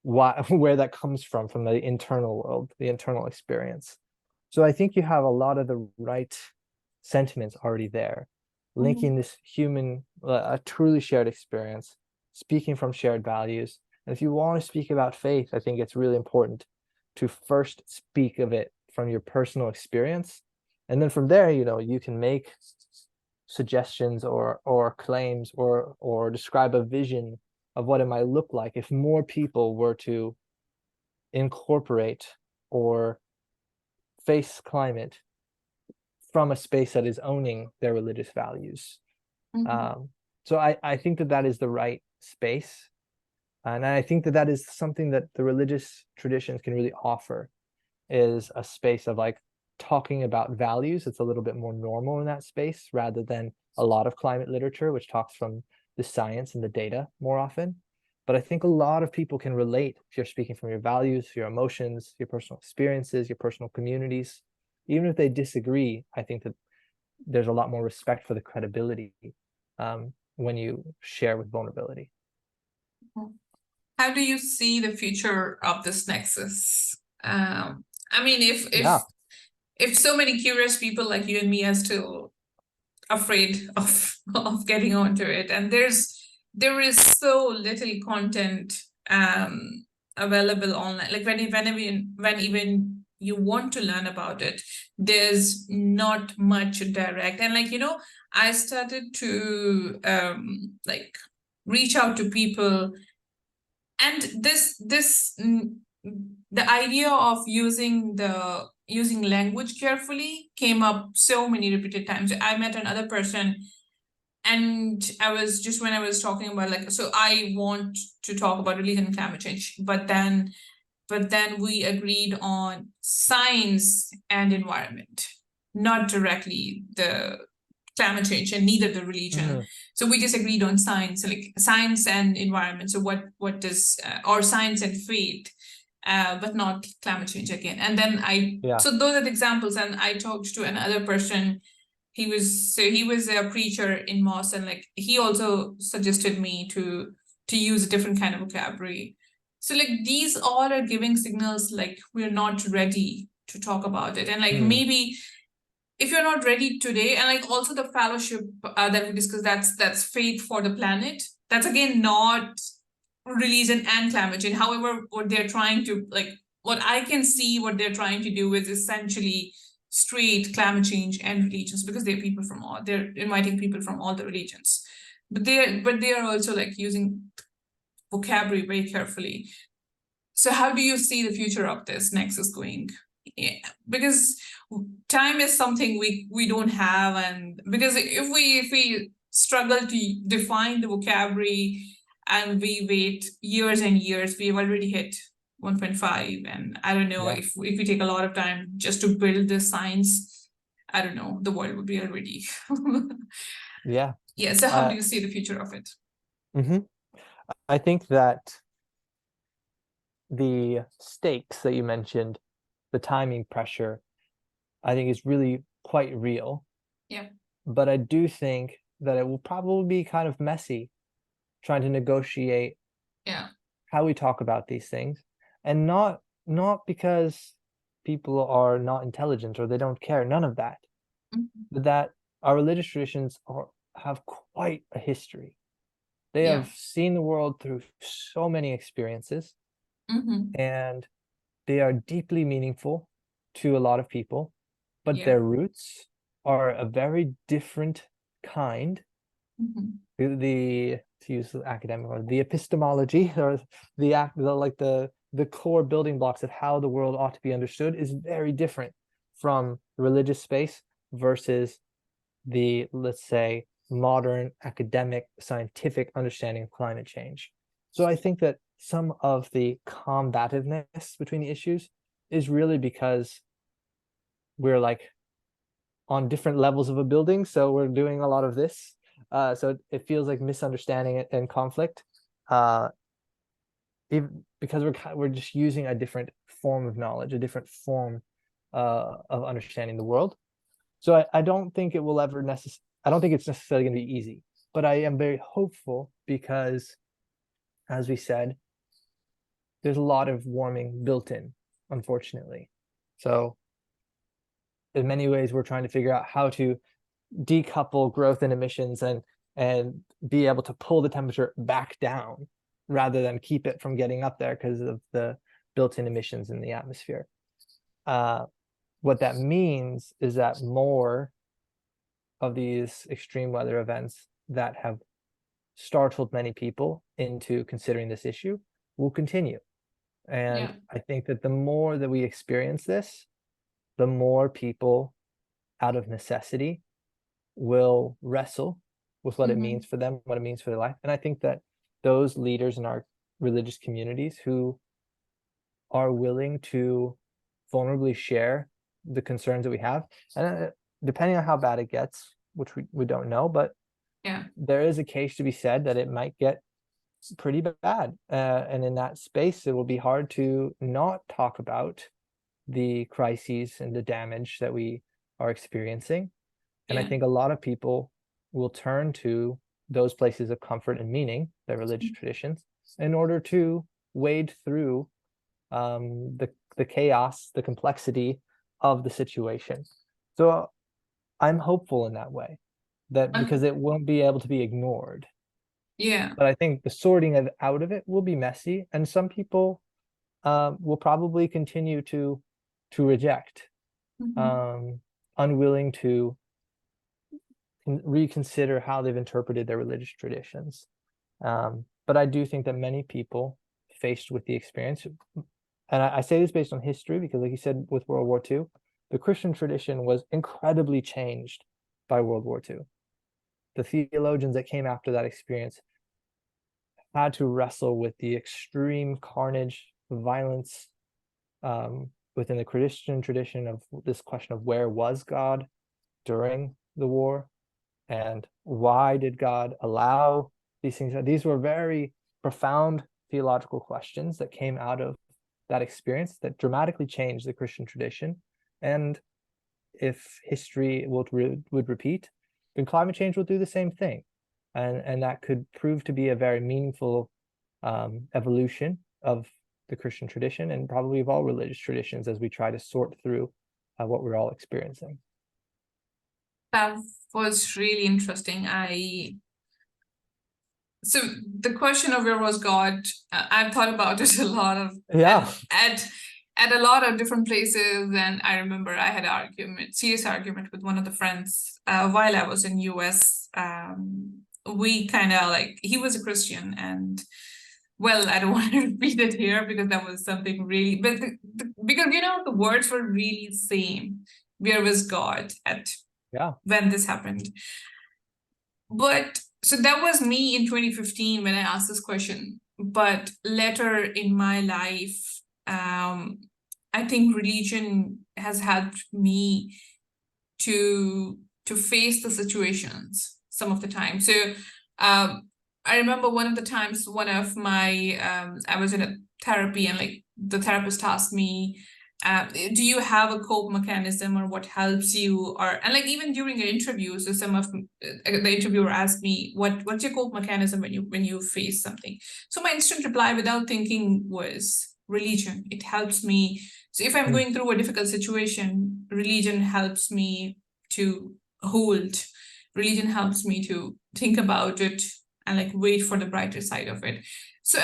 where that comes from the internal world, the internal experience. So I think you have a lot of the right sentiments already there, linking this human, a truly shared experience, speaking from shared values. And if you want to speak about faith, I think it's really important to first speak of it from your personal experience. And then from there, you can make suggestions or claims or describe a vision of what it might look like if more people were to incorporate or face climate from a space that is owning their religious values. So I think that is the right space. And I think that is something that the religious traditions can really offer, is a space of like talking about values. It's a little bit more normal in that space, rather than a lot of climate literature, which talks from the science and the data more often. But I think a lot of people can relate if you're speaking from your values, your emotions, your personal experiences, your personal communities. Even if they disagree, I think that there's a lot more respect for the credibility when you share with vulnerability. How do you see the future of this nexus? I mean, if so many curious people like you and me are still afraid of getting onto it, and there is so little content available online, like when even you want to learn about it, there's not much direct. And like, I started to like reach out to people, and the idea of using language carefully came up so many repeated times. I met another person, and I was just, when I was talking about like, so I want to talk about religion and climate change, but then we agreed on science and environment, not directly the climate change, and neither the religion. So we just agreed on science, like science and environment. So what does or science and faith, but not climate change again. And then so those are the examples. And I talked to another person. He was a preacher in mosque, and like he also suggested me to use a different kind of vocabulary. So like these all are giving signals like we're not ready to talk about it. And like maybe if you're not ready today, and like also the fellowship that we discussed, that's faith for the planet. That's again not religion and climate change. However, what they're trying to like, what I can see, what they're trying to do is essentially straight climate change and religions, because they're inviting people from all the religions, but they are also like using vocabulary very carefully. So how do you see the future of this nexus going? Yeah, because time is something we don't have, and because if we struggle to define the vocabulary and we wait years and years, we've already hit 1.5, and I don't know if we take a lot of time just to build this science, I don't know, the world would be already. Yeah. Yeah. So how do you see the future of it? I think that the stakes that you mentioned, the timing pressure, I think is really quite real. Yeah. But I do think that it will probably be kind of messy trying to negotiate how we talk about these things, and not because people are not intelligent or they don't care, none of that, but that our religious traditions have quite a history. They have seen the world through so many experiences, and they are deeply meaningful to a lot of people, but their roots are a very different kind. To use the academic word, the epistemology, or the core building blocks of how the world ought to be understood is very different from the religious space versus the, let's say, modern academic scientific understanding of climate change. So I think that some of the combativeness between the issues is really because we're like on different levels of a building, so we're doing a lot of this. So it feels like misunderstanding and conflict, even because we're just using a different form of knowledge, a different form of understanding the world. So I don't think it will ever I don't think it's necessarily going to be easy, but I am very hopeful because, as we said, there's a lot of warming built in, unfortunately. So in many ways, we're trying to figure out how to decouple growth in emissions and be able to pull the temperature back down rather than keep it from getting up there because of the built-in emissions in the atmosphere. What that means is that more of these extreme weather events that have startled many people into considering this issue will continue. And I think that the more that we experience this, the more people out of necessity will wrestle with what it means for them, what it means for their life. And I think that those leaders in our religious communities who are willing to vulnerably share the concerns that we have, and depending on how bad it gets, which we don't know, but there is a case to be said that it might get pretty bad. And in that space, it will be hard to not talk about the crises and the damage that we are experiencing. And I think a lot of people will turn to those places of comfort and meaning, their religious traditions, in order to wade through the chaos, the complexity of the situation. So I'm hopeful in that way, that because it won't be able to be ignored. But I think the sorting out of it will be messy, and some people will probably continue to reject, unwilling to reconsider how they've interpreted their religious traditions. But I do think that many people faced with the experience, and I say this based on history, because like you said, with World War II, the Christian tradition was incredibly changed by World War II. The theologians that came after that experience had to wrestle with the extreme carnage, violence within the Christian tradition of this question of where was God during the war, and why did God allow these things? These were very profound theological questions that came out of that experience that dramatically changed the Christian tradition. And if history would repeat, then climate change will do the same thing. And that could prove to be a very meaningful evolution of the Christian tradition and probably of all religious traditions as we try to sort through what we're all experiencing. That was really interesting. So the question of where was God, I've thought about it a lot of at a lot of different places. And I remember I had serious argument with one of the friends while I was in US. We kind of like, he was a Christian, and well, I don't want to repeat it here because that was something really, but because the words were really same. Where was God when this happened? But so that was me in 2015 when I asked this question. But later in my life, I think religion has helped me to face the situations some of the time. So I remember one of the times, I was in a therapy, and like the therapist asked me, do you have a cope mechanism, or what helps you? And like even during an interview, so some of the interviewer asked me, what's your cope mechanism when you face something? So my instant reply without thinking was religion. It helps me. So if I'm going through a difficult situation, religion helps me to hold. Religion helps me to think about it and like wait for the brighter side of it. So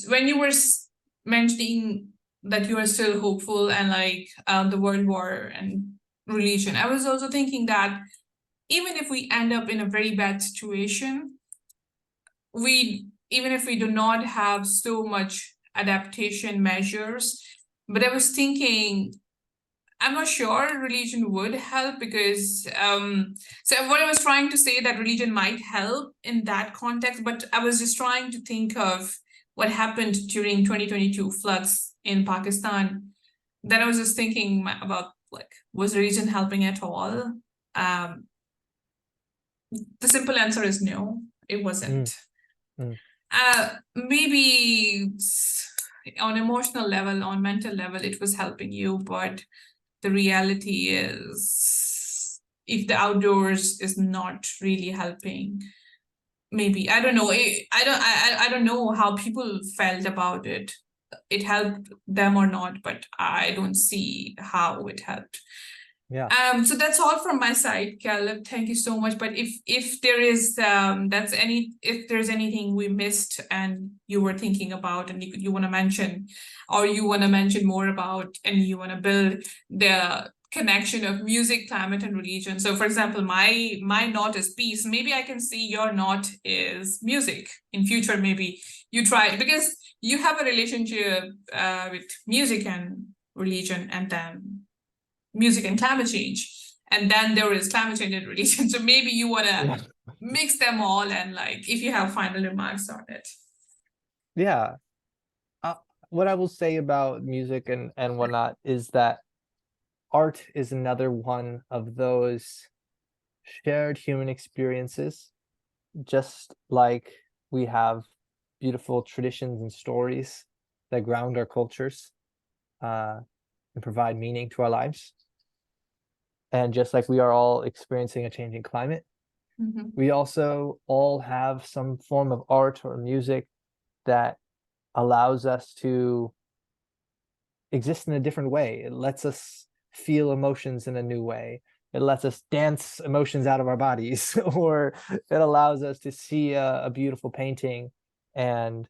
when you were mentioning that you are still hopeful and like the world war and religion, I was also thinking that even if we end up in a very bad situation, even if we do not have so much adaptation measures, but I was thinking, I'm not sure religion would help because so what I was trying to say that religion might help in that context, but I was just trying to think of what happened during 2022 floods in Pakistan. Then I was just thinking about like, was religion helping at all? The simple answer is no, it wasn't. Maybe on emotional level, on mental level, it was helping you, but the reality is, if the outdoors is not really helping, maybe I don't know. I don't know how people felt about it. It helped them or not, but I don't see how it helped. So that's all from my side, Caleb. Thank you so much. But if there is if there's anything we missed and you were thinking about and you want to mention, or you want to mention more about, and you want to build the connection of music, climate, and religion. So for example, my knot is peace. Maybe I can see your knot is music. In future, maybe you try, because you have a relationship with music and religion, and then music and climate change, and then there is climate change and religion. So maybe you want to mix them all, and like if you have final remarks on it. What I will say about music and whatnot is that art is another one of those shared human experiences. Just like we have beautiful traditions and stories that ground our cultures and provide meaning to our lives, and just like we are all experiencing a changing climate, we also all have some form of art or music that allows us to exist in a different way. It lets us feel emotions in a new way. It lets us dance emotions out of our bodies, or it allows us to see a beautiful painting and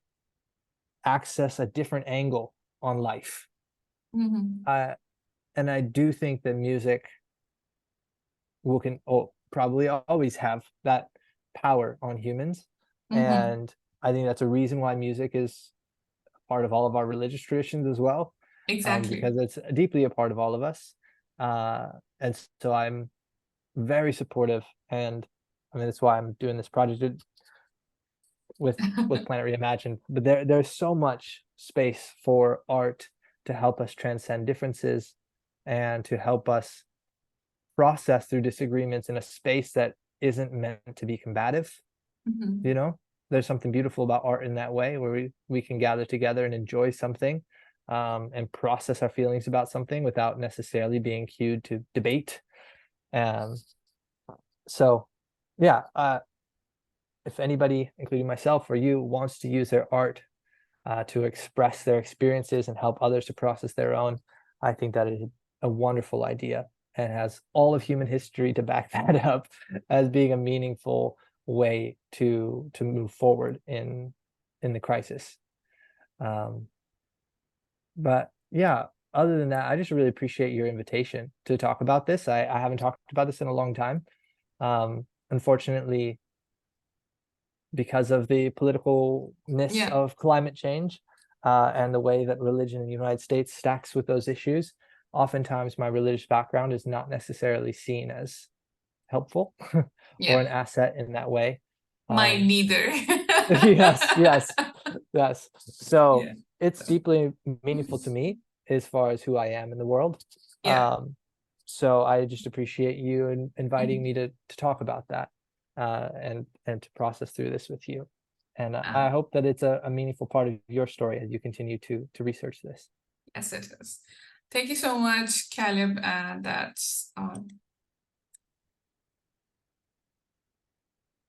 access a different angle on life. And I do think that music probably always have that power on humans. And I think that's a reason why music is a part of all of our religious traditions as well. Exactly. Because it's deeply a part of all of us. And so I'm very supportive, and I mean, that's why I'm doing this project with Planet Reimagined. But there's so much space for art to help us transcend differences and to help us process through disagreements in a space that isn't meant to be combative. There's something beautiful about art in that way, where we can gather together and enjoy something and process our feelings about something without necessarily being cued to debate. So if anybody, including myself or you, wants to use their art to express their experiences and help others to process their own. I think that is a wonderful idea and has all of human history to back that up as being a meaningful way to move forward in the crisis. But yeah, other than that, I just really appreciate your invitation to talk about this. I haven't talked about this in a long time. Unfortunately, because of the politicalness of climate change and the way that religion in the United States stacks with those issues, oftentimes my religious background is not necessarily seen as helpful or an asset in that way. Mine neither. yes. So it's deeply meaningful to me as far as who I am in the world. So I just appreciate you inviting me to talk about that and to process through this with you. And I hope that it's a meaningful part of your story as you continue to research this. Yes, it is. Thank you so much, Caleb. And that's